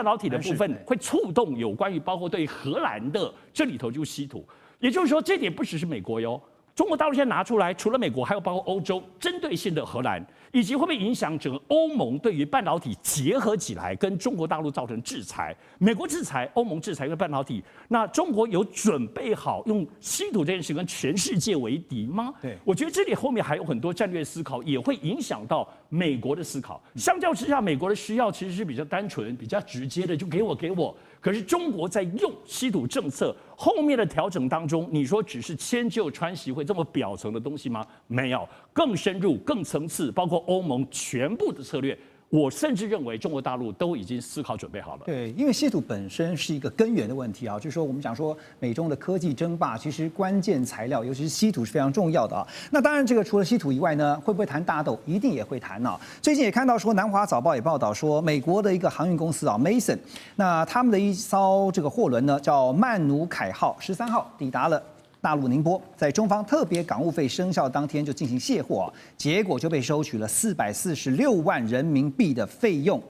导体的部分，会触动有关于包括对荷兰的这里头就是稀土。也就是说，这点不只是美国哟。中国大陆现在拿出来，除了美国，还有包括欧洲针对性的荷兰，以及会不会影响整个欧盟对于半导体结合起来跟中国大陆造成制裁？美国制裁，欧盟制裁一个半导体，那中国有准备好用稀土这件事跟全世界为敌吗？对，我觉得这里后面还有很多战略思考，也会影响到美国的思考。相较之下，美国的需要其实是比较单纯、比较直接的，就给我。可是中国在用稀土政策后面的调整当中，你说只是迁就川习会这么表层的东西吗？没有，更深入、更层次，包括欧盟全部的策略，我甚至认为中国大陆都已经思考准备好了。对，因为稀土本身是一个根源的问题啊，就是说我们讲说美中的科技争霸，其实关键材料，尤其是稀土是非常重要的啊。那当然，这个除了稀土以外呢，会不会谈大豆？一定也会谈啊。最近也看到说，南华早报也报道说，美国的一个航运公司啊 ，Mason， 那他们的一艘这个货轮呢，叫曼努凯号，13号抵达了大陆宁波，在中方特别港务费生效当天就进行卸货啊，结果就被收取了446万人民币的费用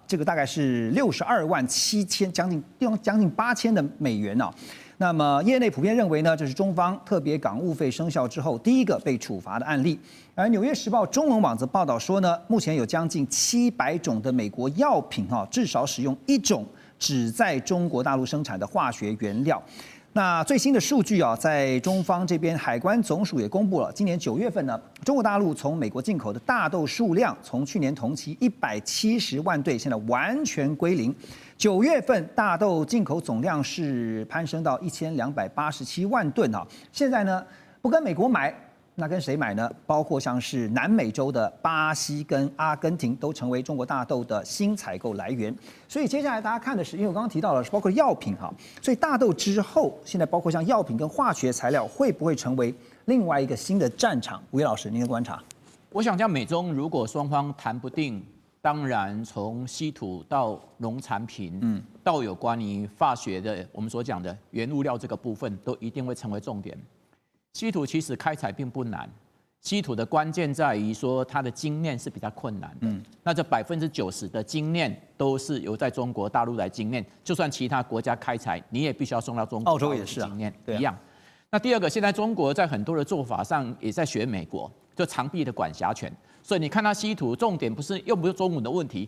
这个大概是62万7千，将近8000的美元啊。那么业内普遍认为呢，这是中方特别港务费生效之后第一个被处罚的案例。而《纽约时报》中文网则报道说呢，目前有将近700种的美国药品至少使用一种只在中国大陆生产的化学原料。那最新的数据在中方这边海关总署也公布了，今年9月份呢，中国大陆从美国进口的大豆数量从去年同期170万吨，现在完全归零。9月份大豆进口总量是攀升到1287万吨啊！现在呢，不跟美国买，那跟谁买呢？包括像是南美洲的巴西跟阿根廷都成为中国大豆的新采购来源。所以接下来大家看的是，因为我刚刚提到了，包括药品哈，所以大豆之后，现在包括像药品跟化学材料，会不会成为另外一个新的战场？吴岳老师，您的观察？我想，像美中如果双方谈不定，当然从稀土到农产品，到有关于化学的我们所讲的原物料这个部分，都一定会成为重点。稀土其实开采并不难，稀土的关键在于说它的精炼是比较困难的。那这90%的精炼都是由在中国大陆来精炼，就算其他国家开采，你也必须要送到中国。澳洲也是精炼一样。那第二个，现在中国在很多的做法上也在学美国，就长臂的管辖权。所以你看它稀土，重点不是中文的问题。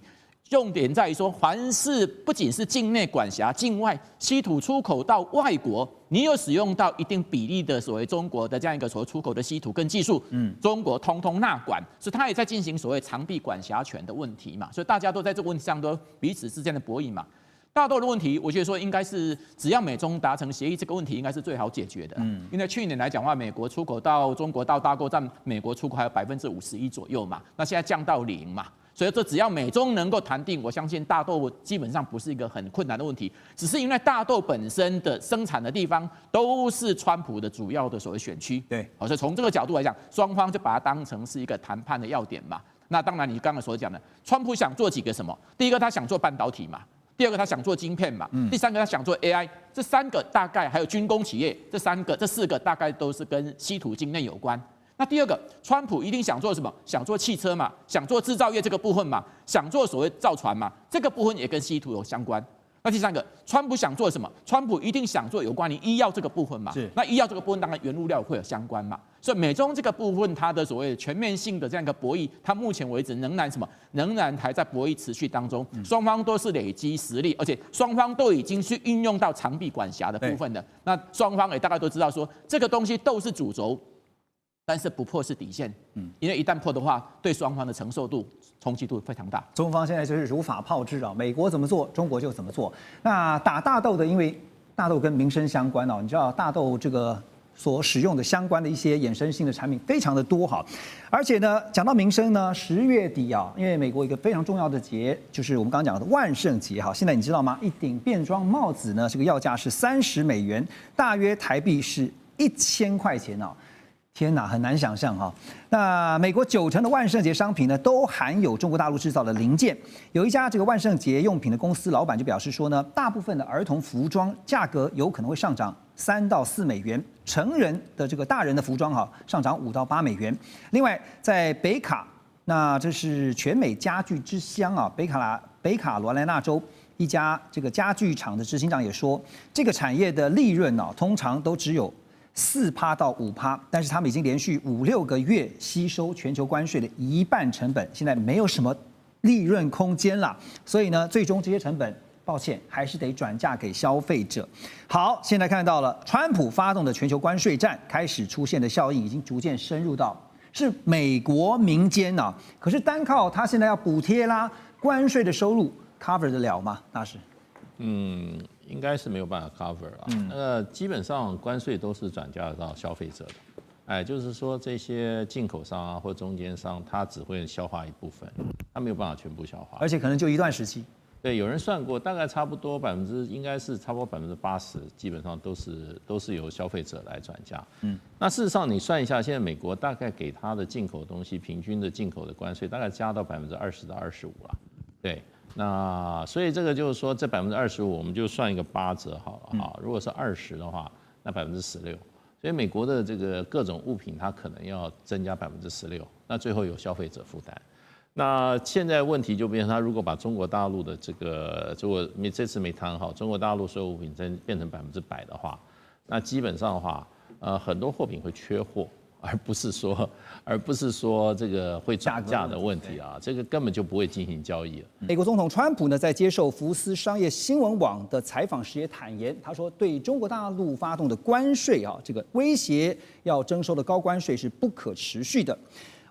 重点在于说，凡是不仅是境内管辖，境外稀土出口到外国，你有使用到一定比例的所谓中国的这样一个所谓出口的稀土跟技术，中国通通纳管，所以它也在进行所谓长臂管辖权的问题嘛，所以大家都在这个问题上都彼此之间的博弈嘛。大豆的问题，我觉得说应该是只要美中达成协议，这个问题应该是最好解决的。因为去年来讲的话，美国出口到中国到大豆占美国出口还有51%左右嘛，那现在降到0嘛。所以这只要美中能够谈定，我相信大豆基本上不是一个很困难的问题，只是因为大豆本身的生产的地方都是川普的主要的所谓选区，对，好，所以从这个角度来讲，双方就把它当成是一个谈判的要点嘛。那当然，你刚才所讲的，川普想做几个什么？第一个，他想做半导体嘛；第二个，他想做晶片嘛；第三个，他想做 AI。这3个大概还有军工企业，这4个大概都是跟稀土精炼有关。那第二个，川普一定想做什么？想做汽车嘛，想做制造业这个部分嘛，想做所谓造船嘛，这个部分也跟稀土有相关。那第三个，川普想做什么？川普一定想做有关于医药这个部分嘛。是。那医药这个部分当然原物料会有相关嘛。所以美中这个部分，它的所谓全面性的这样一个博弈，它目前为止仍然还在博弈持续当中。双方都是累积实力，而且双方都已经去运用到长臂管辖的部分的。那双方也大概都知道说，这个东西都是主轴。但是不破是底线，因为一旦破的话，对双方的承受度、冲击度非常大。中方现在就是如法炮制啊，美国怎么做，中国就怎么做。那打大豆的，因为大豆跟民生相关哦，你知道大豆这个所使用的相关的一些衍生性的产品非常的多哈，而且呢，讲到民生呢，10月底啊，因为美国一个非常重要的节就是我们刚刚讲的万圣节哈，现在你知道吗？一顶便装帽子呢，这个要价是30美元，大约台币是1000块钱哦。天哪，很难想象哈。那美国90%的万圣节商品呢，都含有中国大陆制造的零件。有一家这个万圣节用品的公司老板就表示说呢，大部分的儿童服装价格有可能会上涨3到4美元，成人的这个大人的服装上涨5到8美元。另外，在北卡，那这是全美家具之乡啊，北卡罗来纳州一家这个家具厂的执行长也说，这个产业的利润通常都只有4%到5%，但是他们已经连续5-6个月吸收全球关税的1半成本，现在没有什么利润空间了。所以呢，最终这些成本，抱歉，还是得转嫁给消费者。好，现在看到了，川普发动的全球关税战开始出现的效应，已经逐渐深入到是美国民间啊。可是单靠他现在要补贴啦，关税的收入 cover 得了吗？大使？应该是没有办法 cover 啊。那个基本上关税都是转嫁到消费者的，就是说这些进口商啊或中间商，他只会消化一部分，他没有办法全部消化，而且可能就一段时期。对，有人算过，大概差不多应该是差不多80%，基本上都是由消费者来转嫁。那事实上你算一下，现在美国大概给他的进口东西平均的进口的关税大概加到20%到25%了。对，那所以这个就是说这25%我们就算一个8折好了哈，如果是20的话，那16%。所以美国的这个各种物品它可能要增加16%，那最后由消费者负担。那现在问题就变成，他如果把中国大陆的如果这次没谈好，中国大陆所有物品变成100%的话，那基本上的话，很多货品会缺货，而不是说这个会涨价的问题啊，这个根本就不会进行交易了。美国总统川普呢，在接受福斯商业新闻网的采访时也坦言，他说对中国大陆发动的关税啊，这个威胁要征收的高关税是不可持续的。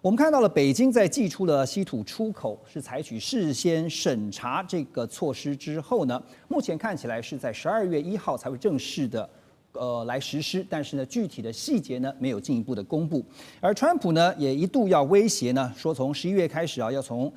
我们看到了，北京在祭出了稀土出口是采取事先审查这个措施之后呢，目前看起来是在12月1号才会正式的来实施，但是呢，具体的细节呢没有进一步的公布。而川普呢也一度要威胁呢，说从11月开始啊，要从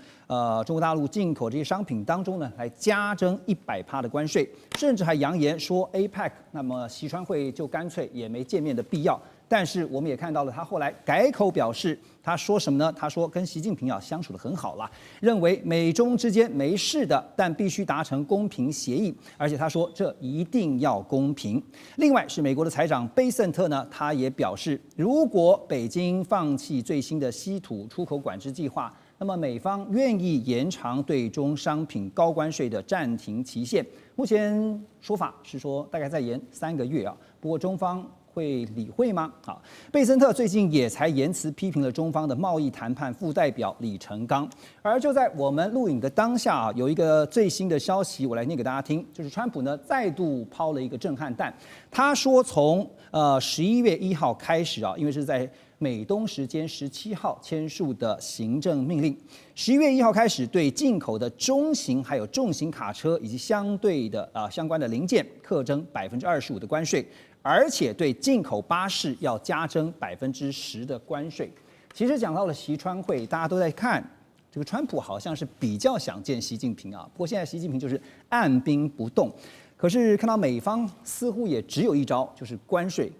中国大陆进口这些商品当中呢来加征100%的关税，甚至还扬言说 APEC 那么习川会就干脆也没见面的必要。但是我们也看到了，他后来改口表示，他说什么呢？他说跟习近平相处得很好了，认为美中之间没事的，但必须达成公平协议，而且他说这一定要公平。另外是美国的财长贝森特呢，他也表示，如果北京放弃最新的稀土出口管制计划，那么美方愿意延长对中商品高关税的暂停期限。目前说法是说大概再延3个月啊，不过中方会理会吗？好，贝森特最近也才言辞批评了中方的贸易谈判副代表李成钢。而就在我们录影的当下啊，有一个最新的消息，我来念给大家听，就是川普呢再度抛了一个震撼弹。他说从11月1号开始啊，因为是在美东时间17号签署的行政命令，11月1号开始对进口的中型还有重型卡车以及相关的零件课征25%的关税。而且对进口巴士要加征10%的关税。其实讲到了习川会，大家都在看这个川普好像是比较想见习近平啊，不过现在习近平就是按兵不动。可是看到美方似乎也只有一招，就是关税。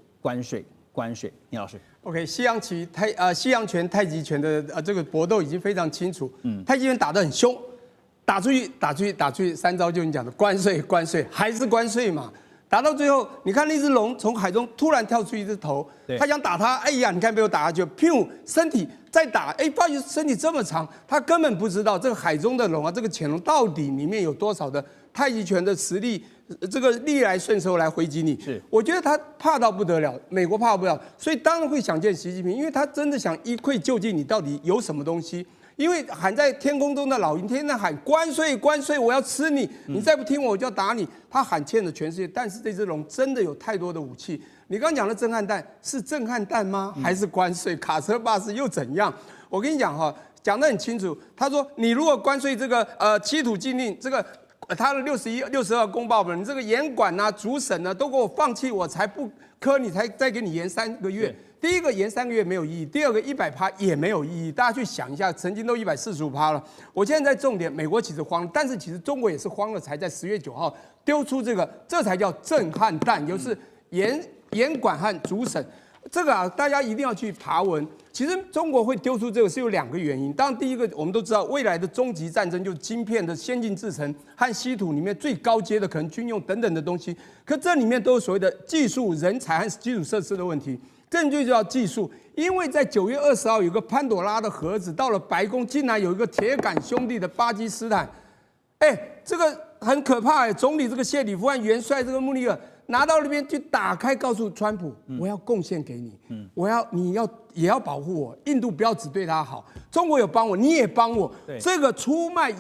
聂老师 ，OK， 西洋拳、太极拳的这个搏斗已经非常清楚。太极拳打得很凶，打出去，3招就你讲的关税，还是关税嘛。打到最后，你看那只龙从海中突然跳出一只头，他想打它，哎呀，你看被我打下去，噗，身体再打，哎，发现身体这么长，他根本不知道这个海中的龙啊，这个潜龙到底里面有多少的太极拳的实力，这个逆来顺受来回击你。是，我觉得他怕到不得了，美国怕不了，所以当然会想见习近平，因为他真的想一窥究竟你到底有什么东西。因为喊在天空中的老鹰，天天喊关税，我要吃你，你再不听我就要打你。他喊欠了全世界，但是这只龙真的有太多的武器。你刚讲的震撼弹是震撼弹吗？还是关税？卡车巴士又怎样？我跟你讲哈，讲得很清楚。他说你如果关税这个稀土禁令，这个他的62公报本，你这个严管啊、主审啊都给我放弃，我才不科你，才再给你延3个月。第一个延3个月没有意义，第二个100%也没有意义。大家去想一下，曾经都145%了。我现在在重点，美国其实慌了，但是其实中国也是慌了，才在10月9号丢出这才叫震撼弹，就是严管和主审。这个啊，大家一定要去爬文。其实中国会丢出这个是有2个原因。当然，第一个我们都知道，未来的终极战争就是晶片的先进制程和稀土里面最高阶的可能军用等等的东西。可这里面都有所谓的技术人才和基础设施的问题。证据就叫技术，因为在9月20号有个潘朵拉的盒子到了白宫，竟然有一个铁杆兄弟的巴基斯坦，这个很可怕总理这个谢里夫和元帅这个穆尼尔拿到那边去打开，告诉川普，我要贡献给你，你也要保护我，印度不要只对他好，中国有帮我，你也帮我，这个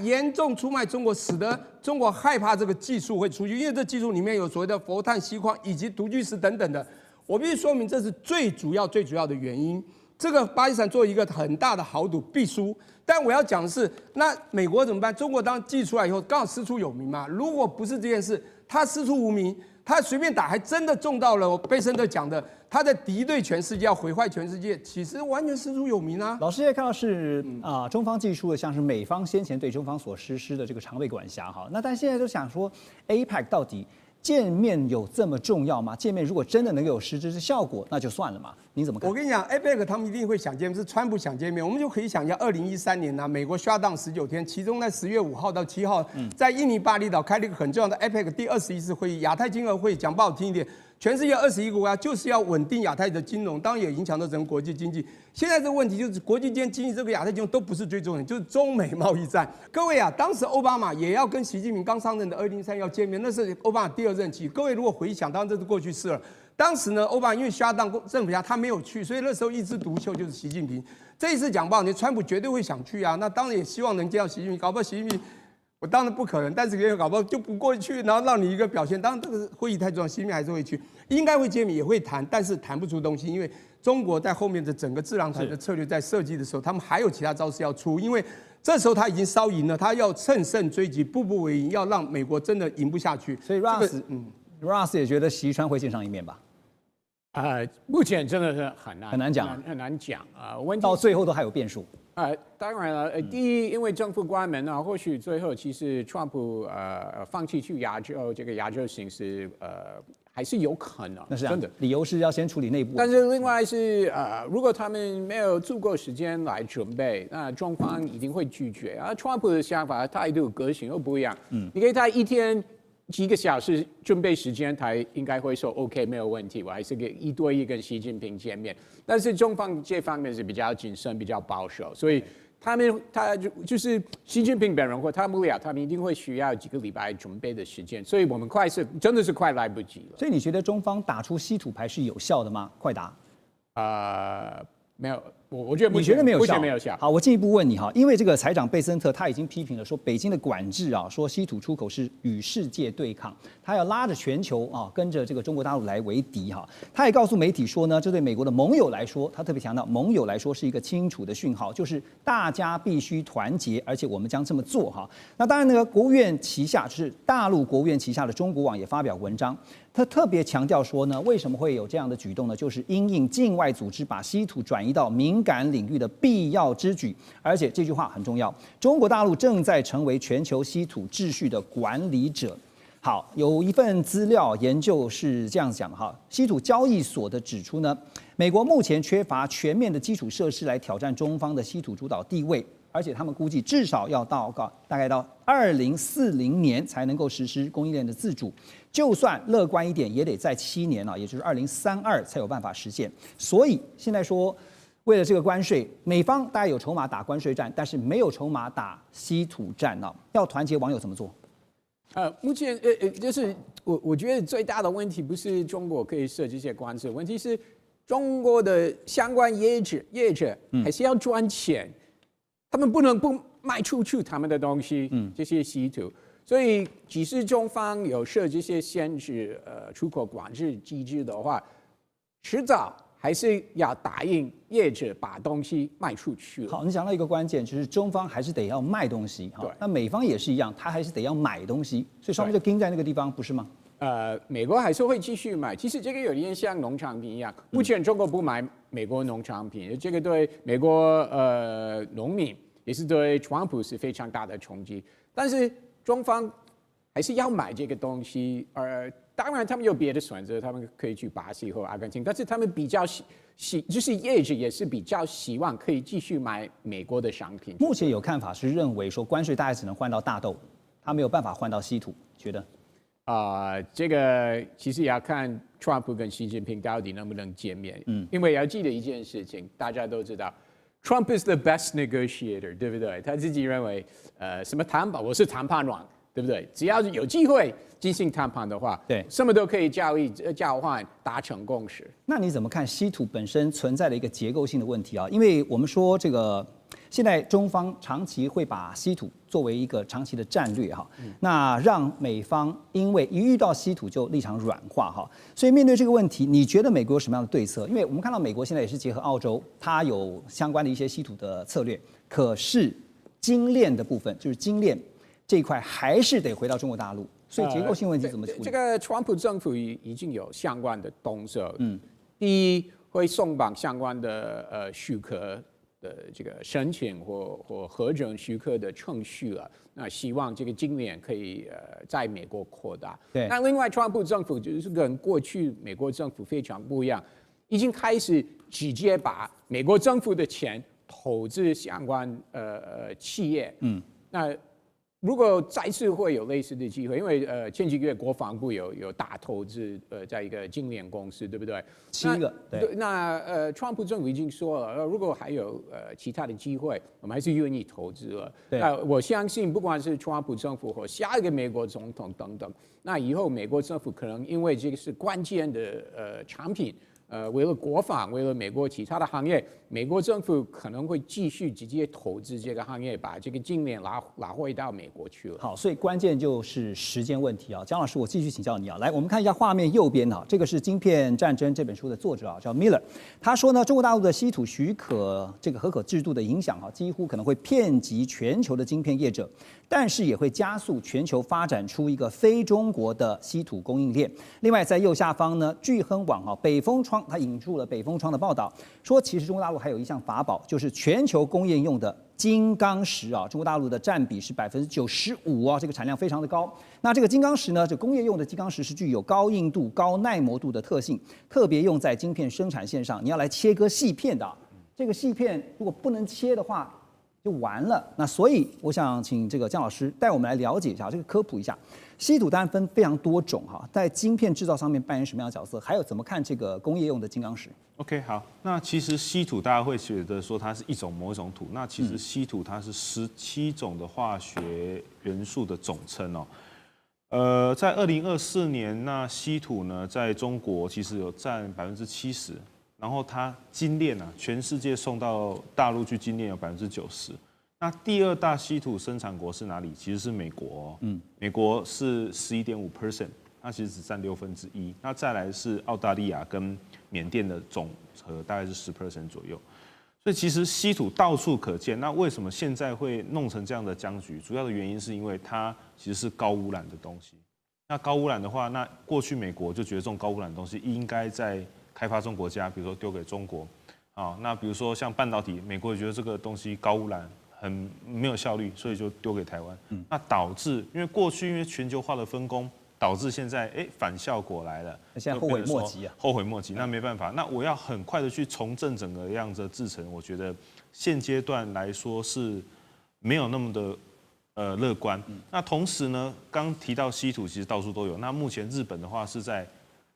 严重出卖中国，使得中国害怕这个技术会出去，因为这技术里面有所谓的氟碳锡矿以及毒巨石等等的。我必须说明，这是最主要的原因。这个巴基斯坦做一个很大的豪赌必输，但我要讲的是，那美国怎么办？中国当寄出来以后，刚好师出有名嘛。如果不是这件事，他师出无名，他随便打，还真的中到了贝森特讲的，他的敌对全世界，要毁坏全世界，其实完全师出有名啊。老师也看到是中方技术的，像是美方先前对中方所实施的这个常备管辖哈，那但现在都想说 APEC 到底见面有这么重要吗？见面如果真的能有实质的效果，那就算了嘛。你怎么看？我跟你讲 ，APEC 他们一定会想见面，是川普想见面。我们就可以想象，2013年呢，美国 shutdown 19天，其中在10月5号到7号，在印尼巴厘岛开了一个很重要的 APEC 第21次会议，亚太经合会议。讲不好听一点，全世界21个国家就是要稳定亚太的金融，当然也影响到整个国际经济。现在这个问题就是国际间经济这个亚太金融都不是最重点，就是中美贸易战。各位啊，当时奥巴马也要跟习近平刚上任的2003要见面，那是奥巴马第2任期。各位如果回想，当然这是过去式了。当时呢，奥巴马因为shutdown政府下他没有去，所以那时候一枝独秀就是习近平。这一次讲不好听，川普绝对会想去啊，那当然也希望能见到习近平，搞不好习近平。我当然不可能，但是也搞不好就不过去，然后让你一个表现。当然这个会议太重要，习近平还是会去，应该会见面，也会谈，但是谈不出东西，因为中国在后面的整个智囊团的策略在设计的时候，他们还有其他招式要出，因为这时候他已经稍赢了，他要乘胜追击，步步为营，要让美国真的赢不下去。所以 Ross 也觉得习川会见上一面吧？目前真的是很难讲啊，问题到最后都还有变数。当然了，第一，因为政府关门啊，或许最后其实川普放弃去亚洲这个亚洲行是还是有可能，那是真的。理由是要先处理内部。但是另外是如果他们没有足够时间来准备，那中方一定会拒绝啊。川普的想法态度个性又不一样，你给他一天几个小时准备时间，他应该会说 OK 没有问题，我还是给1对1跟习近平见面。但是中方这方面是比较谨慎、比较保守，所以他就是习近平本人或他幕僚，他们一定会需要几个礼拜准备的时间，所以我们真的是快来不及了。所以你觉得中方打出稀土牌是有效的吗？快答。没有，我觉得你觉得没有效？没有效。好，我进一步问你哈，因为这个财长贝森特他已经批评了，说北京的管制啊，说稀土出口是与世界对抗，他要拉着全球啊，跟着这个中国大陆来为敌哈。他也告诉媒体说呢，这对美国的盟友来说，他特别强调盟友来说是一个清楚的讯号，就是大家必须团结，而且我们将这么做哈。那当然呢，国务院旗下就是大陆国务院旗下的中国网也发表文章。他特别强调说呢，为什么会有这样的举动呢？就是因应境外组织把稀土转移到敏感领域的必要之举，而且这句话很重要，中国大陆正在成为全球稀土秩序的管理者。好，有一份资料研究是这样讲的哈，稀土交易所的指出呢，美国目前缺乏全面的基础设施来挑战中方的稀土主导地位。而且他们估计至少要大概到2040年才能够实施供应链的自主，就算乐观一点，也得在7年也就是2032才有办法实现。所以现在说，为了这个关税，美方大概有筹码打关税战，但是没有筹码打稀土战要团结网友怎么做？目前就是我觉得最大的问题不是中国可以设这些关税，问题是中国的相关业者还是要赚钱。他们不能不卖出去他们的东西，这些稀土，所以即使中方有设这些限制出口管制机制的话，迟早还是要答应业者把东西卖出去。好，你讲到一个关键，就是中方还是得要卖东西，对，那美方也是一样，他还是得要买东西，所以双方就盯在那个地方，不是吗？美国还是会继续买，其实这个有点像农产品一样，目前中国不买美国农产品，这个对美国农民也是对川普是非常大的冲击。但是中方还是要买这个东西，当然他们有别的选择，他们可以去巴西或阿根廷，但是他们比较就是业者也是比较希望可以继续买美国的商品。目前有看法是认为说关税大概只能换到大豆，他没有办法换到稀土，觉得？这个其实也要看川普跟习近平到底能不能见面。因为要记得一件事情，大家都知道 ，Trump is the best negotiator， 对不对？他自己认为，什么谈判，我是谈判王，对不对？只要是有机会进行谈判的话，对，什么都可以交换，达成共识。那你怎么看稀土本身存在的一个结构性的问题啊？因为我们说这个。现在中方长期会把稀土作为一个长期的战略哈，那让美方因为一遇到稀土就立场软化哈，所以面对这个问题，你觉得美国有什么样的对策？因为我们看到美国现在也是结合澳洲，它有相关的一些稀土的策略，可是精炼的部分就是精炼这一块还是得回到中国大陆，所以结构性问题怎么处理？这个川普政府已经有相关的动作。第一会松绑相关的许可的这个申请或核准许可的程序了。那希望这个今年可以在美国扩大。对。那另外，川普政府就是跟过去美国政府非常不一样，已经开始直接把美国政府的钱投资相关企业。那如果再次会有类似的机会，因为前几个月国防部有大投资在一个晶圆公司，对不对？7个。对。那川普政府已经说了，如果还有其他的机会，我们还是愿意投资了。那我相信，不管是川普政府或下一个美国总统等等，那以后美国政府可能因为这个是关键的产品。为了国防，为了美国其他的行业，美国政府可能会继续直接投资这个行业，把这个晶圆拿回到美国去了。好，所以关键就是时间问题啊。姜老师，我继续请教你啊。来，我们看一下画面右边啊，这个是《晶片战争》这本书的作者啊，叫 Miller。他说呢，中国大陆的稀土许可这个合可制度的影响啊，几乎可能会遍及全球的晶片业者，但是也会加速全球发展出一个非中国的稀土供应链。另外，在右下方呢，聚亨网啊，北风窗。他引述了北风窗的报道，说其实中国大陆还有一项法宝，就是全球工业用的金刚石啊，中国大陆的占比是95%啊，这个产量非常的高。那这个金刚石呢，这工业用的金刚石是具有高硬度、高耐磨度的特性，特别用在晶片生产线上，你要来切割细片的，这个细片如果不能切的话，就完了。那所以我想请这个姜老师带我们来了解一下，这个科普一下。稀土当然分非常多种哈，在晶片制造上面扮演什么样的角色？还有怎么看这个工业用的金刚石 ？OK， 好，那其实稀土大家会觉得说它是某一种土，那其实稀土它是17种的化学元素的总称哦。在2024年，那稀土呢，在中国其实有占70%，然后它精炼啊，全世界送到大陆去精炼有90%。那第2大稀土生产国是哪里？其实是美国哦。美国是11.5%，它其实只占1/6。那再来是澳大利亚跟缅甸的总和大概是10% 左右。所以其实稀土到处可见。那为什么现在会弄成这样的僵局？主要的原因是因为它其实是高污染的东西。那高污染的话，那过去美国就觉得这种高污染的东西应该在开发中国家，比如说丢给中国。那比如说像半导体，美国也觉得这个东西高污染。很没有效率，所以就丢给台湾。那导致因为过去因为全球化的分工，导致现在反效果来了。现在后悔莫及啊！后悔莫及，那没办法。那我要很快的去重振整个样子的制程，我觉得现阶段来说是没有那么的乐观。那同时呢，刚提到稀土其实到处都有。那目前日本的话是在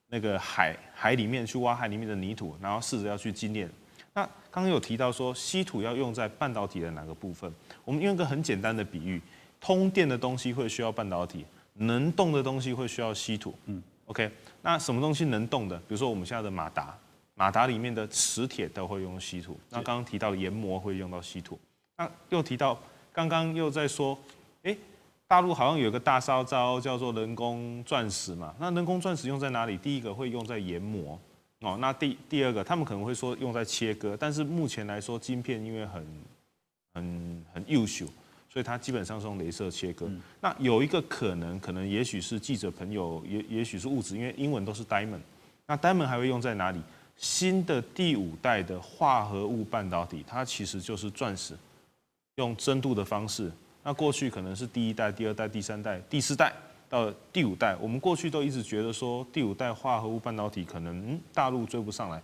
那个海里面去挖海里面的泥土，然后试着要去精炼。那刚刚有提到说稀土要用在半导体的哪个部分？我们用一个很简单的比喻，通电的东西会需要半导体，能动的东西会需要稀土。OK， 那什么东西能动的？比如说我们现在的马达里面的磁铁都会用稀土。那刚刚提到的研磨会用到稀土。那又提到刚刚又在说，大陆好像有个大烧招叫做人工钻石嘛。那人工钻石用在哪里？第一个会用在研磨。那第二个，他们可能会说用在切割，但是目前来说，晶片因为很优秀，所以它基本上是用雷射切割。那有一个可能也许是记者朋友，也许是物质，因为英文都是 diamond。那 diamond 还会用在哪里？新的第5代的化合物半导体，它其实就是钻石，用蒸镀的方式。那过去可能是第1代、第2代、第3代、第4代。到第5代，我们过去都一直觉得说第5代化合物半导体可能大陆追不上来。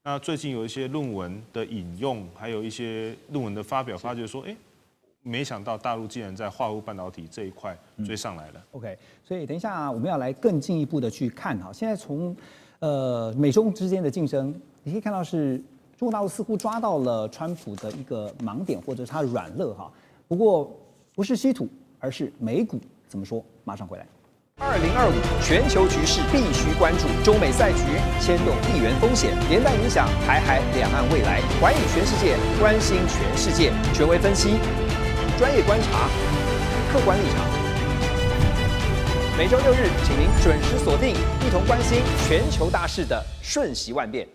那最近有一些论文的引用，还有一些论文的发表，发觉说，没想到大陆竟然在化合物半导体这一块追上来了。OK， 所以等一下我们要来更进一步的去看哈，现在从美中之间的竞争，你可以看到是中国大陆似乎抓到了川普的一个盲点或者他软肋哈。不过不是稀土，而是美股。怎么说？马上回来。2025全球局势必须关注，中美赛局牵动地缘风险，连带影响台海两岸未来。环宇全世界，关心全世界，权威分析，专业观察，客观立场。每周6日，请您准时锁定，一同关心全球大事的瞬息万变。